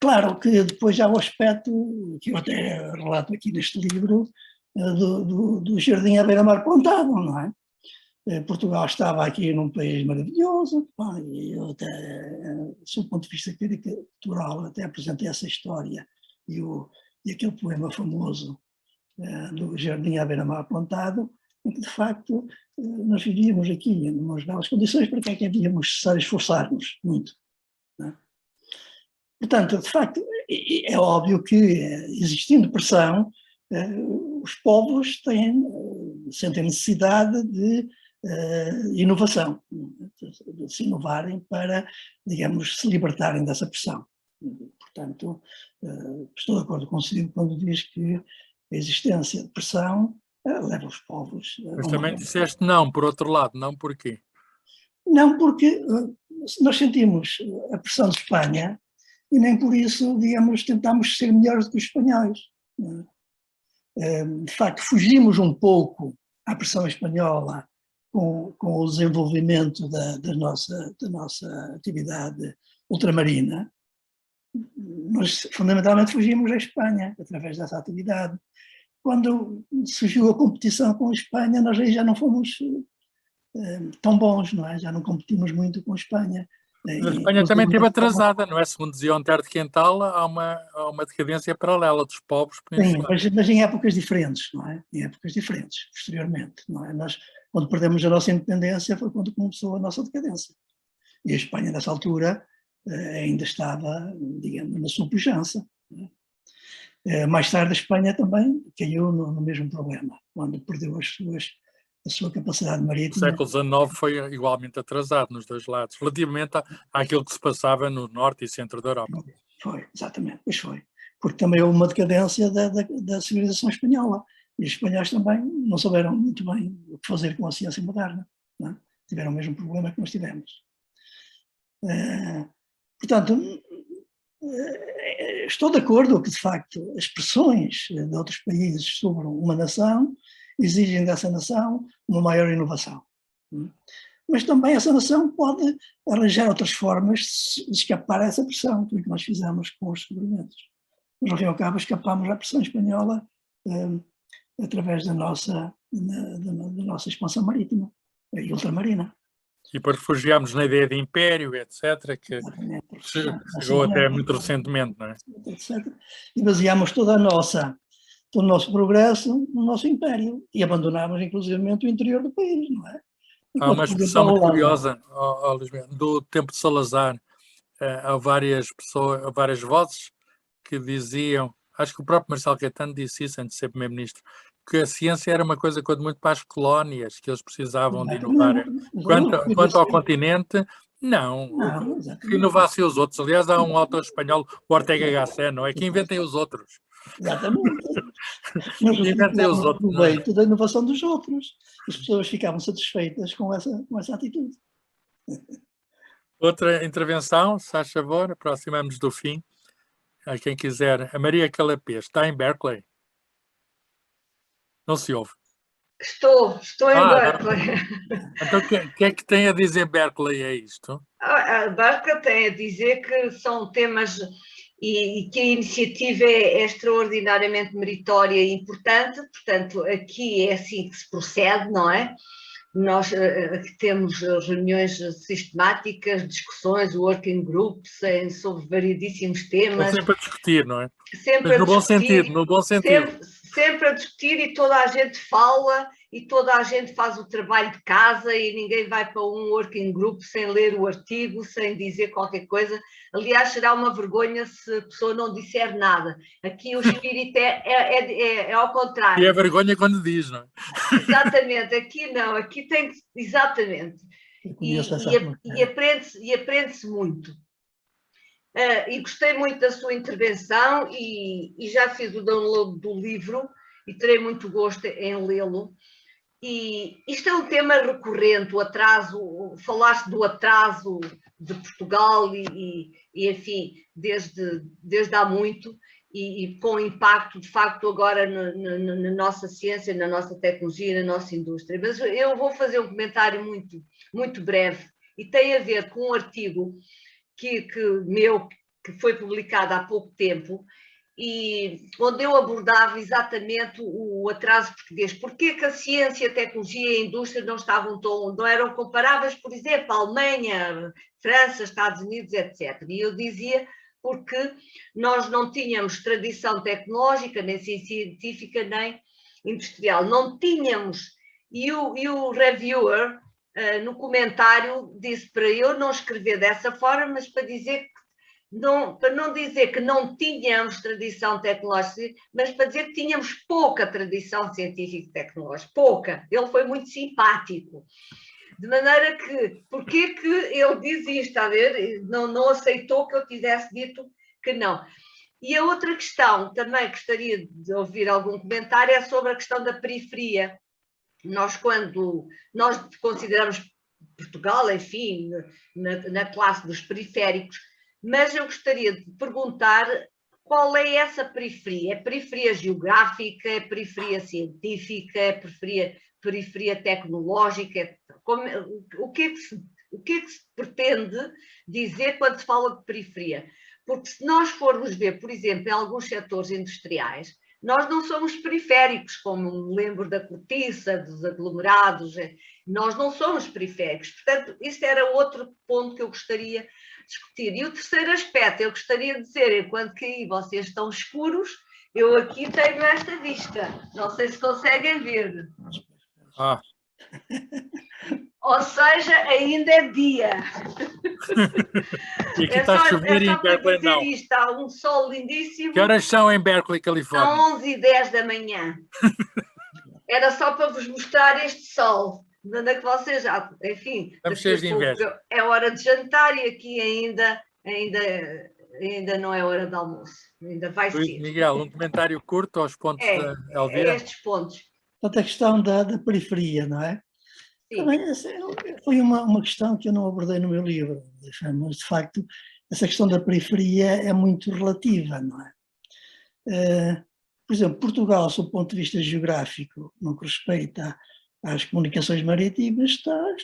Claro que depois há o aspecto, que eu até relato aqui neste livro, do jardim à beira-mar plantado, não é? Portugal estava aqui num país maravilhoso, e eu até, sob o ponto de vista caricatural, até apresentei essa história e aquele poema famoso do jardim à beira-mar plantado, em que de facto nós vivíamos aqui em umas belas condições, para que é que havíamos necessário esforçar-nos muito, não é? Portanto, de facto, é óbvio que, existindo pressão, os povos sentem necessidade de inovação, de se inovarem para, digamos, se libertarem dessa pressão. Portanto, estou de acordo consigo quando diz que a existência de pressão leva os povos... Mas também disseste não, por outro lado, não porquê? Não, porque nós sentimos a pressão de Espanha e nem por isso, digamos, tentámos ser melhores do que os espanhóis. De facto, fugimos um pouco à pressão espanhola com o desenvolvimento da nossa atividade ultramarina. Nós, fundamentalmente, fugimos à Espanha através dessa atividade. Quando surgiu a competição com a Espanha, nós aí já não fomos tão bons, não é? Já não competimos muito com a Espanha. Mas a Espanha também esteve atrasada, não é? Segundo dizia o Antero de Quental, há uma decadência paralela dos povos peninsulares. Sim, mas em épocas diferentes, não é? Em épocas diferentes, posteriormente, não é? Nós, quando perdemos a nossa independência, foi quando começou a nossa decadência. E a Espanha, nessa altura, ainda estava, digamos, na sua pujança. Mais tarde, a Espanha também caiu no mesmo problema, quando perdeu a sua capacidade marítima. O século XIX foi igualmente atrasado nos dois lados, relativamente àquilo que se passava no norte e centro da Europa. Foi, exatamente, pois foi. Porque também houve uma decadência da civilização espanhola. E os espanhóis também não souberam muito bem o que fazer com a ciência moderna. Não é? Tiveram o mesmo problema que nós tivemos. Portanto, estou de acordo que, de facto, as pressões de outros países sobre uma nação exigem dessa nação uma maior inovação. mas também essa nação pode arranjar outras formas de escapar a essa pressão, foi o que nós fizemos com os descobrimentos. Mas, ao fim e ao cabo, escapámos à pressão espanhola através da nossa expansão marítima e ultramarina. E depois refugiámos na ideia de império, etc., que chegou até muito recentemente, não é? Etc. E baseámos todo o nosso progresso no nosso império e abandonámos, inclusivamente, o interior do país, não é? Há uma expressão muito curiosa, Luís Bento, do tempo de Salazar, há várias pessoas, várias vozes que diziam, acho que o próprio Marcelo Caetano disse isso antes de ser primeiro-ministro, que a ciência era uma coisa quanto muito para as colónias, que eles precisavam de inovar. Quanto ao continente, não. Que inovassem os outros. Aliás, há um autor espanhol, o Ortega Gasset, não é? Que inventem os outros. Exatamente. Nós inventem os outros. Proveito da inovação dos outros. As pessoas ficavam satisfeitas com essa atitude. Outra intervenção, se faz favor, aproximamos do fim. A quem quiser. A Maria Calapês, está em Berkeley? Não se ouve. Estou em Berkeley. Então, o que é que tem a dizer Berkeley a isto? A Berkeley tem a dizer que são temas e que a iniciativa é extraordinariamente meritória e importante, portanto, aqui é assim que se procede, não é? Nós aqui temos reuniões sistemáticas, discussões, working groups sobre variedíssimos temas. É sempre a discutir, não é? Sempre mas no bom sentido, no bom sentido. Sempre a discutir e toda a gente fala e toda a gente faz o trabalho de casa e ninguém vai para um working group sem ler o artigo, sem dizer qualquer coisa. Aliás, será uma vergonha se a pessoa não disser nada. Aqui o espírito é ao contrário. E é vergonha quando diz, não é? Exatamente, aqui não, aqui tem que... Exatamente. E aprende-se muito. E gostei muito da sua intervenção e já fiz o download do livro e terei muito gosto em lê-lo. E isto é um tema recorrente, o atraso, falaste do atraso de Portugal e enfim, desde há muito e com impacto de facto agora na nossa ciência, na nossa tecnologia, na nossa indústria. Mas eu vou fazer um comentário muito breve e tem a ver com um artigo que foi publicado há pouco tempo e onde eu abordava exatamente o atraso português. Porquê que a ciência, a tecnologia e a indústria não eram comparáveis, por exemplo, a Alemanha, França, Estados Unidos, etc. E eu dizia porque nós não tínhamos tradição tecnológica, nem científica, nem industrial. Não tínhamos. E o reviewer, no comentário, disse para eu não escrever dessa forma, mas para não dizer que não tínhamos tradição tecnológica, mas para dizer que tínhamos pouca tradição científica e tecnológica. Pouca. Ele foi muito simpático. De maneira que, porquê que ele diz isto, está a ver? Não aceitou que eu tivesse dito que não. E a outra questão, também gostaria de ouvir algum comentário, é sobre a questão da periferia. Quando nós consideramos Portugal, enfim, na classe dos periféricos, mas eu gostaria de perguntar qual é essa periferia? É periferia geográfica, é periferia científica, é periferia tecnológica? O que é que se pretende dizer quando se fala de periferia? Porque se nós formos ver, por exemplo, em alguns setores industriais, nós não somos periféricos, como me lembro da cortiça, dos aglomerados, nós não somos periféricos. Portanto, isso era outro ponto que eu gostaria de discutir. E o terceiro aspecto, eu gostaria de dizer, enquanto que aí vocês estão escuros, eu aqui tenho esta vista. Não sei se conseguem ver. Ou seja, ainda é dia. E aqui está a chover em Berkeley, não. Isto, há um sol lindíssimo. Que horas são em Berkeley, Califórnia? São 11h10 da manhã. Era só para vos mostrar este sol. De onde é que vocês já... Enfim, estamos cheios de inveja. É hora de jantar e aqui ainda não é hora de almoço. Ainda vai ser. Miguel, um comentário curto aos pontos da Elvira? Estes pontos. Portanto, a questão da periferia, não é? Também, foi uma questão que eu não abordei no meu livro, mas de facto essa questão da periferia é muito relativa, não é? Por exemplo, Portugal, sob o ponto de vista geográfico, no que respeita às comunicações marítimas,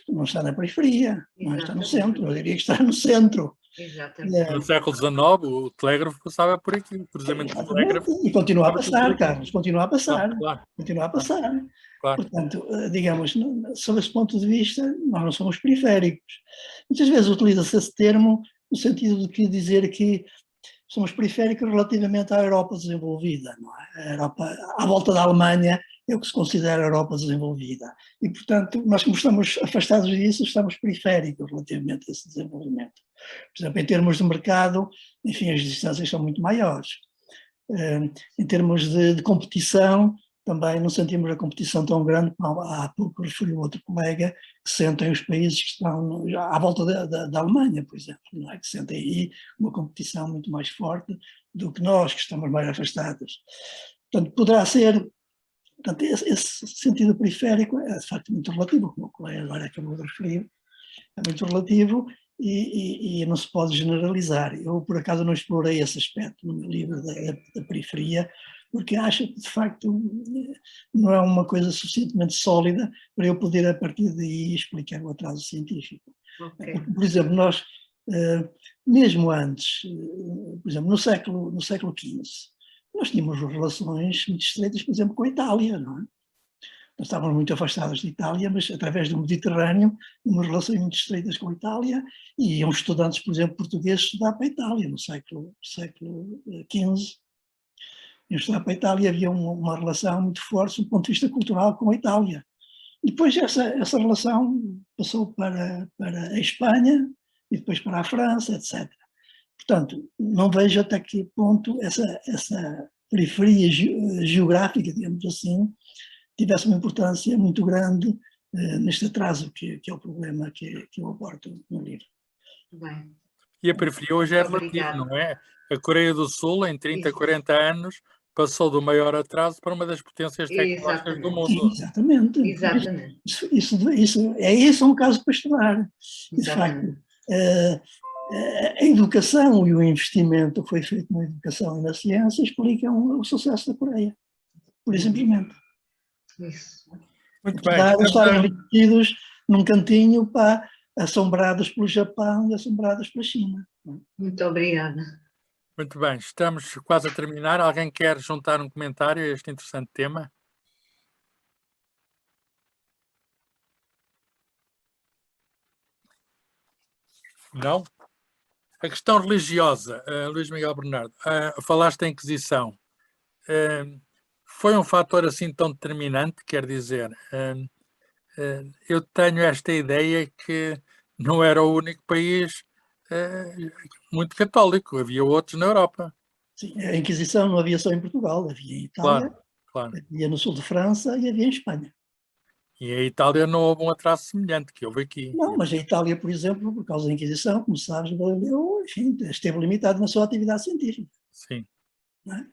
não está na periferia, não está no Exatamente. centro, eu diria que está no centro. Exatamente. No século XIX, o telégrafo passava por aqui, o cruzamento do telégrafo. Exatamente. E continua a Estava tudo passar, por aqui. Carlos, continua a passar. Claro, Continua a passar. claro. Portanto, digamos, sob esse ponto de vista, nós não somos periféricos. Muitas vezes utiliza-se esse termo no sentido de que dizer que somos periféricos relativamente à Europa desenvolvida. Não é? A Europa, à volta da Alemanha, é o que se considera a Europa desenvolvida. E, portanto, nós, como estamos afastados disso, estamos periféricos relativamente a esse desenvolvimento. Por exemplo, em termos de mercado, enfim, as distâncias são muito maiores. Em termos de competição, também não sentimos a competição tão grande, como há pouco referiu outro colega, que sentem os países que estão já à volta da Alemanha, por exemplo, não é? Que sentem aí uma competição muito mais forte do que nós, que estamos mais afastados. Portanto, poderá ser, portanto, esse sentido periférico é de facto muito relativo, como o colega agora acabou de referir, é muito relativo e não se pode generalizar. Eu, por acaso, não explorei esse aspecto no meu livro da periferia, porque acho que, de facto, não é uma coisa suficientemente sólida para eu poder, a partir daí, explicar o atraso científico. Okay. Porque, por exemplo, nós, mesmo antes, por exemplo, no século XV, nós tínhamos relações muito estreitas, por exemplo, com a Itália, não é? Nós estávamos muito afastados de Itália, mas através do Mediterrâneo, tínhamos relações muito estreitas com a Itália, e iam estudantes, por exemplo, portugueses estudar para a Itália no século XV. Iam estudar para a Itália, havia uma relação muito forte do ponto de vista cultural com a Itália. Depois essa relação passou para a Espanha, e depois para a França, etc. Portanto, não vejo até que ponto essa periferia geográfica, digamos assim, tivesse uma importância muito grande neste atraso, que é o problema que eu abordo no livro. Bem. E a periferia hoje é relativo, Obrigada. não é? A Coreia do Sul, em 30, 40 anos, passou do maior atraso para uma das potências tecnológicas do mundo. Sim, exatamente. Exatamente. Isso é um caso para estudar. De facto, a educação e o investimento que foi feito na educação e na ciência explicam o sucesso da Coreia, por simplesmente. Isso. Muito bem. Apesar de estarem repartidos num cantinho, assombrados pelo Japão e assombrados pela China. Muito obrigada. Muito bem, estamos quase a terminar. Alguém quer juntar um comentário a este interessante tema? Não? A questão religiosa, Luís Miguel Bernardo, falaste da Inquisição. Foi um fator assim tão determinante, quer dizer, eu tenho esta ideia que não era o único país muito católico, havia outros na Europa. Sim, a Inquisição não havia só em Portugal, havia em Itália, claro. havia no sul de França e havia em Espanha. E a Itália não houve um atraso semelhante que houve aqui. Não, mas a Itália, por exemplo, por causa da Inquisição, como sabes, Galileu, enfim, esteve limitado na sua atividade científica. Sim. Não é?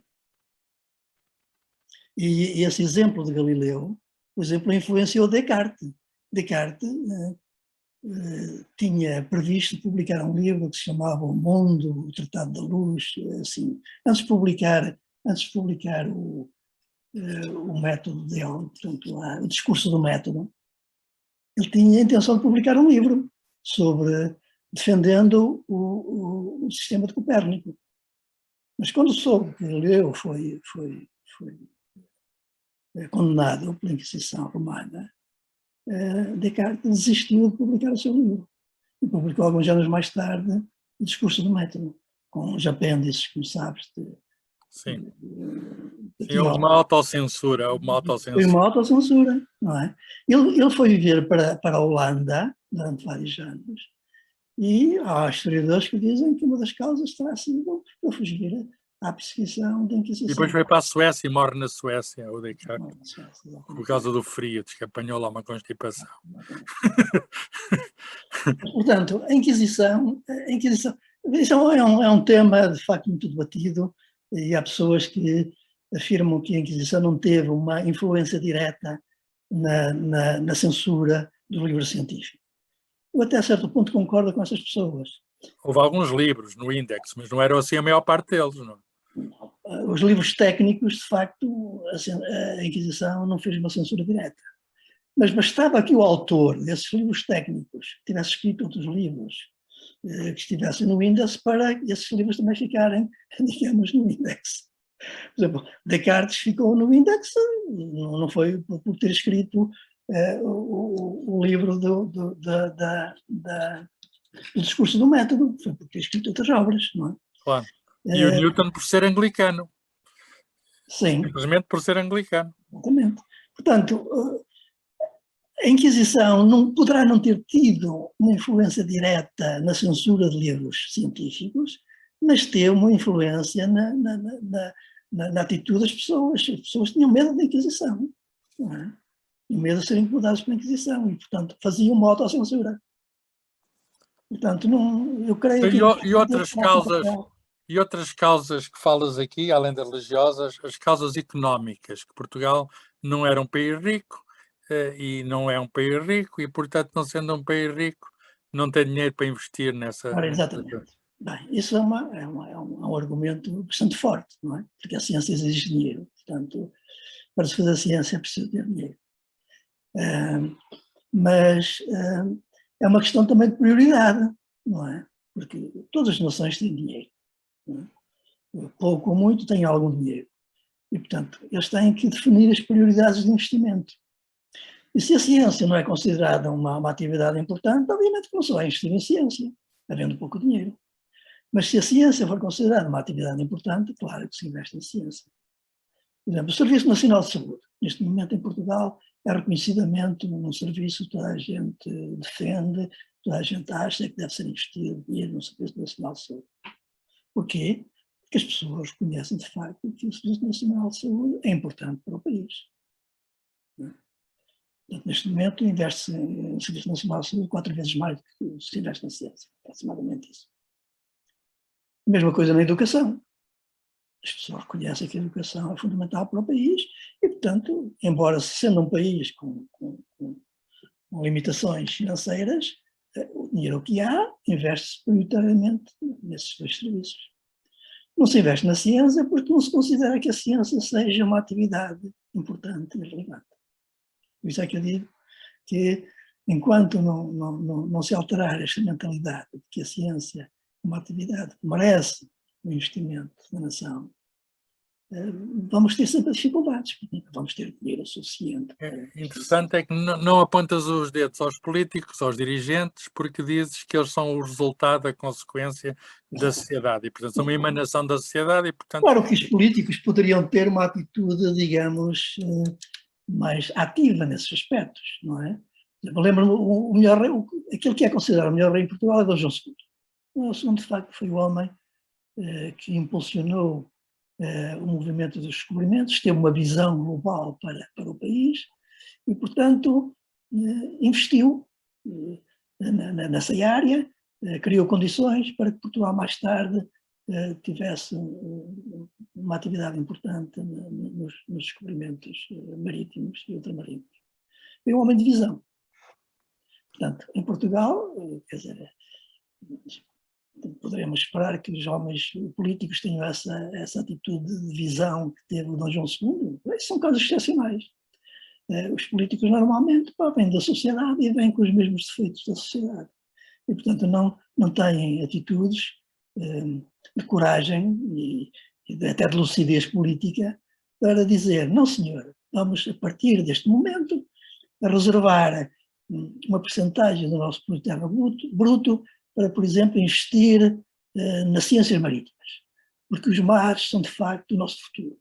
E esse exemplo de Galileu, por exemplo, influenciou Descartes. Descartes tinha previsto publicar um livro que se chamava O Mundo, o Tratado da Luz, assim, antes de publicar o método dele, portanto, o discurso do método, ele tinha a intenção de publicar um livro defendendo o sistema de Copérnico. Mas quando soube que Galileu foi condenado pela Inquisição Romana, Descartes desistiu de publicar o seu livro. E publicou alguns anos mais tarde o discurso do método, com os apêndices, como sabes. Sim. Sim, houve uma autocensura. Foi uma autocensura, não é? Ele foi viver para a Holanda durante vários anos e há historiadores que dizem que uma das causas terá sido ele fugir à perseguição da Inquisição. E depois foi para a Suécia e morre na Suécia, o Descartes, por causa do frio, diz que apanhou lá uma constipação. Portanto, a Inquisição é um tema de facto muito debatido e há pessoas que afirmam que a Inquisição não teve uma influência direta na censura do livro científico. Eu até a certo ponto concordo com essas pessoas. Houve alguns livros no índex, mas não eram assim a maior parte deles, não? Os livros técnicos, de facto, a Inquisição não fez uma censura direta. Mas bastava que o autor desses livros técnicos tivesse escrito outros livros que estivessem no índice para esses livros também ficarem, digamos, no índice. Por exemplo, Descartes ficou no índice, não foi por ter escrito o livro do discurso do método, foi por ter escrito outras obras, não é? Claro. E o Newton por ser anglicano. Sim. Simplesmente por ser anglicano. Exatamente. Portanto, a Inquisição não poderá não ter tido uma influência direta na censura de livros científicos, mas teve uma influência na atitude das pessoas. As pessoas tinham medo da Inquisição, não é? Tinham medo de serem incomodadas pela Inquisição e, portanto, faziam uma autocensura. Portanto, não, eu creio que... E outras causas que falas aqui, além das religiosas, as causas económicas, que Portugal não era um país rico, e não é um país rico, e portanto, não sendo um país rico, não tem dinheiro para investir nessa... Ora, exatamente. Bem, isso é um argumento bastante forte, não é? Porque a ciência exige dinheiro, portanto, para se fazer ciência é preciso ter dinheiro. Mas é uma questão também de prioridade, não é? Porque todas as nações têm dinheiro, não é? Pouco ou muito têm algum dinheiro. E, portanto, eles têm que definir as prioridades de investimento. E se a ciência não é considerada uma atividade importante, obviamente que não se vai investir em ciência, havendo pouco dinheiro. Mas se a ciência for considerada uma atividade importante, claro que se investe em ciência. Por exemplo, o Serviço Nacional de Saúde, neste momento em Portugal, é reconhecidamente um serviço que toda a gente defende, toda a gente acha que deve ser investido dinheiro no Serviço Nacional de Saúde. Porquê? Porque as pessoas reconhecem de facto que o Serviço Nacional de Saúde é importante para o país. Portanto, neste momento, investe-se no Serviço Nacional de Saúde 4 vezes mais do que se investe na ciência, aproximadamente isso. A mesma coisa na educação. As pessoas reconhecem que a educação é fundamental para o país e, portanto, embora sendo um país com limitações financeiras, o dinheiro que há investe-se prioritariamente nesses dois serviços. Não se investe na ciência porque não se considera que a ciência seja uma atividade importante e relevante. Por isso é que eu digo que, enquanto não se alterar esta mentalidade de que a ciência é uma atividade que merece o investimento da nação, vamos ter sempre dificuldades, porque vamos ter dinheiro suficiente. Interessante é que não apontas os dedos aos políticos, aos dirigentes, porque dizes que eles são o resultado, a consequência da sociedade, e portanto são uma emanação da sociedade e portanto... Claro que os políticos poderiam ter uma atitude, digamos, mais ativa nesses aspectos, não é? Lembro-me, o melhor rei, aquele que é considerado o melhor rei em Portugal é Dom João II. Dom João II, de facto, foi o homem que impulsionou o movimento dos descobrimentos, teve uma visão global para o país e, portanto, investiu nessa área, criou condições para que Portugal mais tarde tivesse uma atividade importante nos descobrimentos marítimos e ultramarinos. Foi um homem de visão. Portanto, em Portugal, quer dizer, poderemos esperar que os homens políticos tenham essa atitude de visão que teve o Dom João II. Esses são casos excepcionais. Os políticos normalmente vêm da sociedade e vêm com os mesmos defeitos da sociedade. E, portanto, não têm atitudes de coragem e até de lucidez política para dizer, não senhor, vamos a partir deste momento a reservar uma percentagem do nosso produto interno bruto para, por exemplo, investir nas ciências marítimas, porque os mares são de facto o nosso futuro.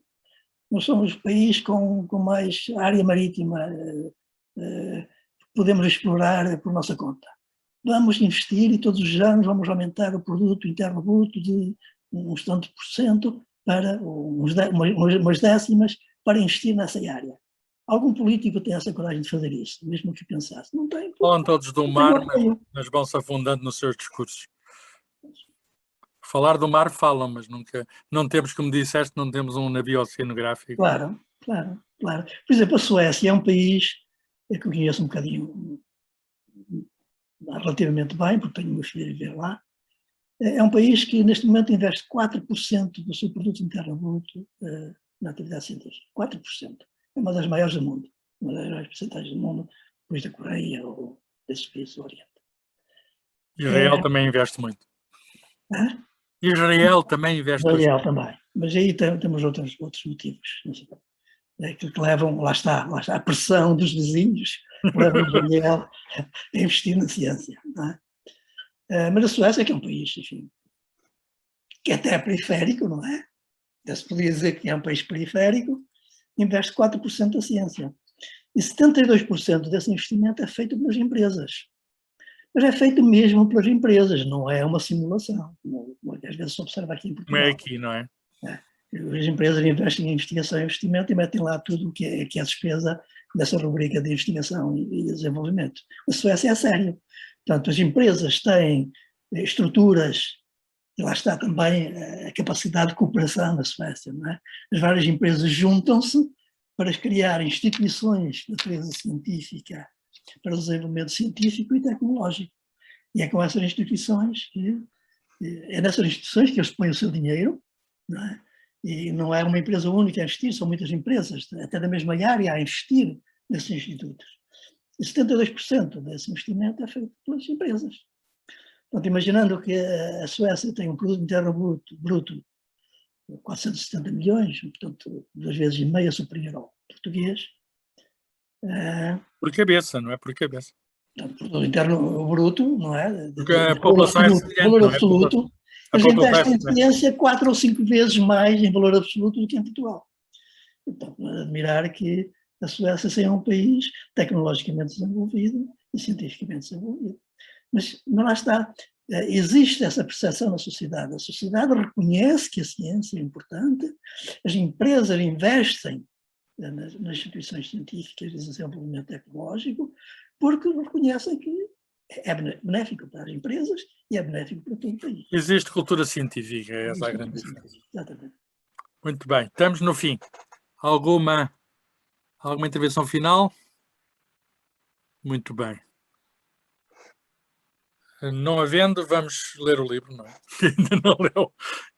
Nós somos o país com mais área marítima que podemos explorar por nossa conta. Vamos investir e todos os anos vamos aumentar o produto interno bruto de uns tantos por cento para umas décimas para investir nessa área. Algum político tem essa coragem de fazer isso, mesmo que pensasse. Não tem. Falam todos do mar, mas vão-se afundando nos seus discursos. Falar do mar falam, mas nunca, não temos, como disseste, não temos um navio oceanográfico. Claro. Por exemplo, a Suécia é um país que eu conheço um bocadinho relativamente bem, porque tenho uma filha a viver lá. É um país que neste momento investe 4% do seu produto interno bruto na atividade científica. 4%. É uma das maiores do mundo, uma das maiores percentagens do mundo depois da Coreia ou desses países do Oriente. Israel também investe muito. Hã? Israel também investe bastante. Israel também. Mas aí temos outros motivos. É aquilo que levam, lá está, a pressão dos vizinhos, que levam Israel a investir na ciência. Não é? Mas a Suécia, que é um país, enfim, que até é periférico, não é? Já se podia dizer que é um país periférico, investe 4% da ciência. E 72% desse investimento é feito pelas empresas. Mas é feito mesmo pelas empresas, não é uma simulação, como às vezes se observa aqui em Portugal. Não é aqui, não é? As empresas investem em investigação e investimento e metem lá tudo o que é despesa dessa rubrica de investigação e desenvolvimento. A Suécia é sério. Portanto, as empresas têm estruturas, e lá está também a capacidade de cooperação na Suécia, não é? As várias empresas juntam-se para criar instituições de natureza científica para o desenvolvimento científico e tecnológico. E é com essas instituições é nessas instituições que eles põem o seu dinheiro, não é? E não é uma empresa única a investir, são muitas empresas, até da mesma área, a investir nesses institutos. E 72% desse investimento é feito pelas empresas. Portanto, imaginando que a Suécia tem um produto interno bruto de 470 milhões, portanto, 2,5 vezes superior ao português. Por cabeça, não é por cabeça. Portanto, produto interno bruto, não é? Porque a população é semelhante, valor não é? absoluto. Eles investem em ciência 4 ou 5 vezes mais em valor absoluto do que em Portugal. Então, admirar que a Suécia seja um país tecnologicamente desenvolvido e cientificamente desenvolvido. Mas lá está, existe essa percepção na sociedade. A sociedade reconhece que a ciência é importante, as empresas investem nas instituições científicas de desenvolvimento tecnológico, porque reconhecem que é benéfico para as empresas e é benéfico para todo o país. Existe cultura científica, é essa a grande diferença. Exatamente. Muito bem, estamos no fim. Alguma intervenção final? Muito bem. Não havendo, vamos ler o livro, não é?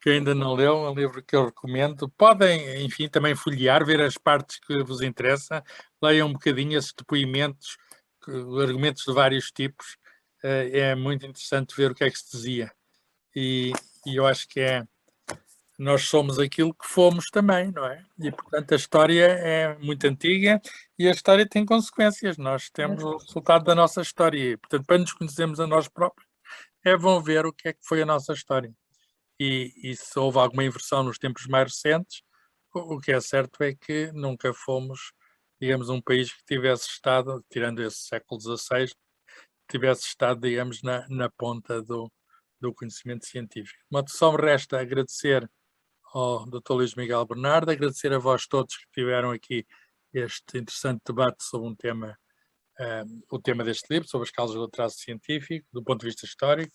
Quem ainda não leu, é um livro que eu recomendo. Podem, enfim, também folhear, ver as partes que vos interessam, leiam um bocadinho esses depoimentos, argumentos de vários tipos. É muito interessante ver o que é que se dizia. E eu acho que nós somos aquilo que fomos também, não é? E, portanto, a história é muito antiga e a história tem consequências. Nós temos o resultado da nossa história. E, portanto, para nos conhecermos a nós próprios, é bom ver o que é que foi a nossa história. E se houve alguma inversão nos tempos mais recentes, o que é certo é que nunca fomos, digamos, um país que tivesse estado, tirando esse século XVI, tivesse estado, digamos, na ponta do conhecimento científico. Só me resta agradecer ao Dr. Luís Miguel Bernardo, agradecer a vós todos que tiveram aqui este interessante debate sobre o tema deste livro, sobre as causas do atraso científico, do ponto de vista histórico,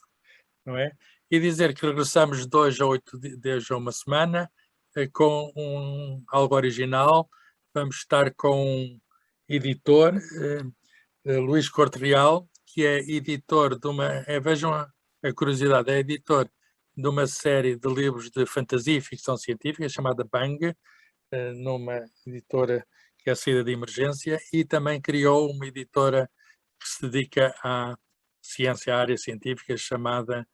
não é? E dizer que regressamos de 2 a 8 dias a uma semana com algo original. Vamos estar com um editor, Luís Corte Real, que é editor de vejam a curiosidade, é editor de uma série de livros de fantasia e ficção científica chamada Bang, numa editora que é a saída de emergência, e também criou uma editora que se dedica à ciência, à área científica, chamada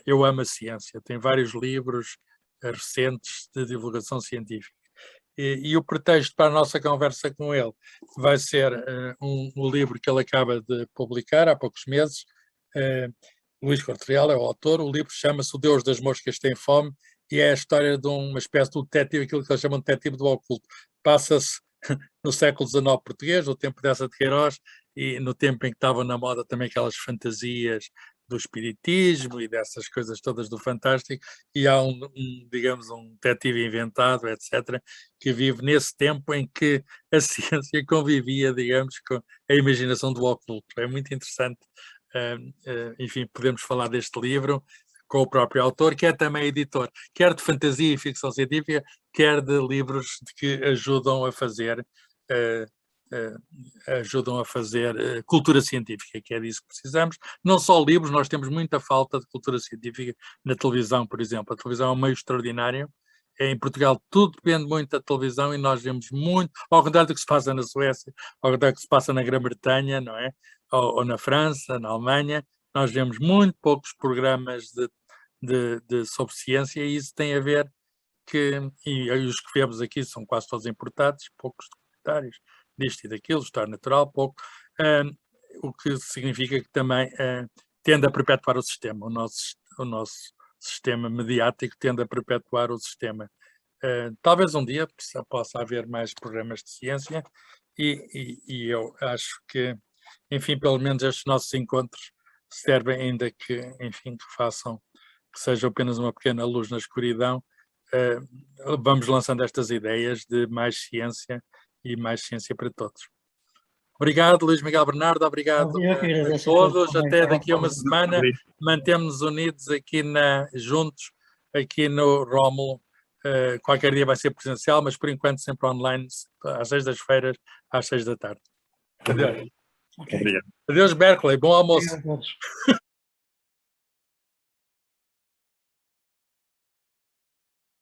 Eu Amo a Ciência. Tem vários livros recentes de divulgação científica. E o pretexto para a nossa conversa com ele vai ser um livro que ele acaba de publicar há poucos meses. Luís Corte Real é o autor. O livro chama-se O Deus das Moscas Tem Fome e é a história de uma espécie de detetive, aquilo que eles chamam de detetive do oculto. Passa-se no século XIX português, no tempo dessa de Queiroz, e no tempo em que estavam na moda também aquelas fantasias do espiritismo e dessas coisas todas do fantástico, e há digamos, um detetive inventado, etc., que vive nesse tempo em que a ciência convivia, digamos, com a imaginação do oculto. É muito interessante, enfim, podemos falar deste livro com o próprio autor, que é também editor, quer de fantasia e ficção científica, quer de livros que ajudam a fazer cultura científica, que é disso que precisamos. Não só livros, nós temos muita falta de cultura científica na televisão, por exemplo. A televisão é um meio extraordinário Em Portugal tudo depende muito da televisão e nós vemos muito, ao contrário do que se passa na Suécia, ao contrário do que se passa na Grã-Bretanha, não é? Ou na França, na Alemanha, nós vemos muito poucos programas sobre ciência e isso tem a ver e os que vemos aqui são quase todos importados, poucos documentários disto e daquilo, história natural, pouco, o que significa que também tende a perpetuar o sistema, o nosso sistema mediático tende a perpetuar o sistema. Talvez um dia possa haver mais programas de ciência e eu acho que, enfim, pelo menos estes nossos encontros servem ainda que, enfim, que seja apenas uma pequena luz na escuridão. Vamos lançando estas ideias de mais ciência e mais ciência para todos. Obrigado, Luís Miguel Bernardo, obrigado a todos. Até daqui a uma semana. Mantemos-nos unidos aqui juntos, aqui no Rómulo. Qualquer dia vai ser presencial, mas por enquanto sempre online, às 6 às 6 da tarde. Adeus. Okay. Adeus, Berkeley. Bom almoço. Obrigado a todos.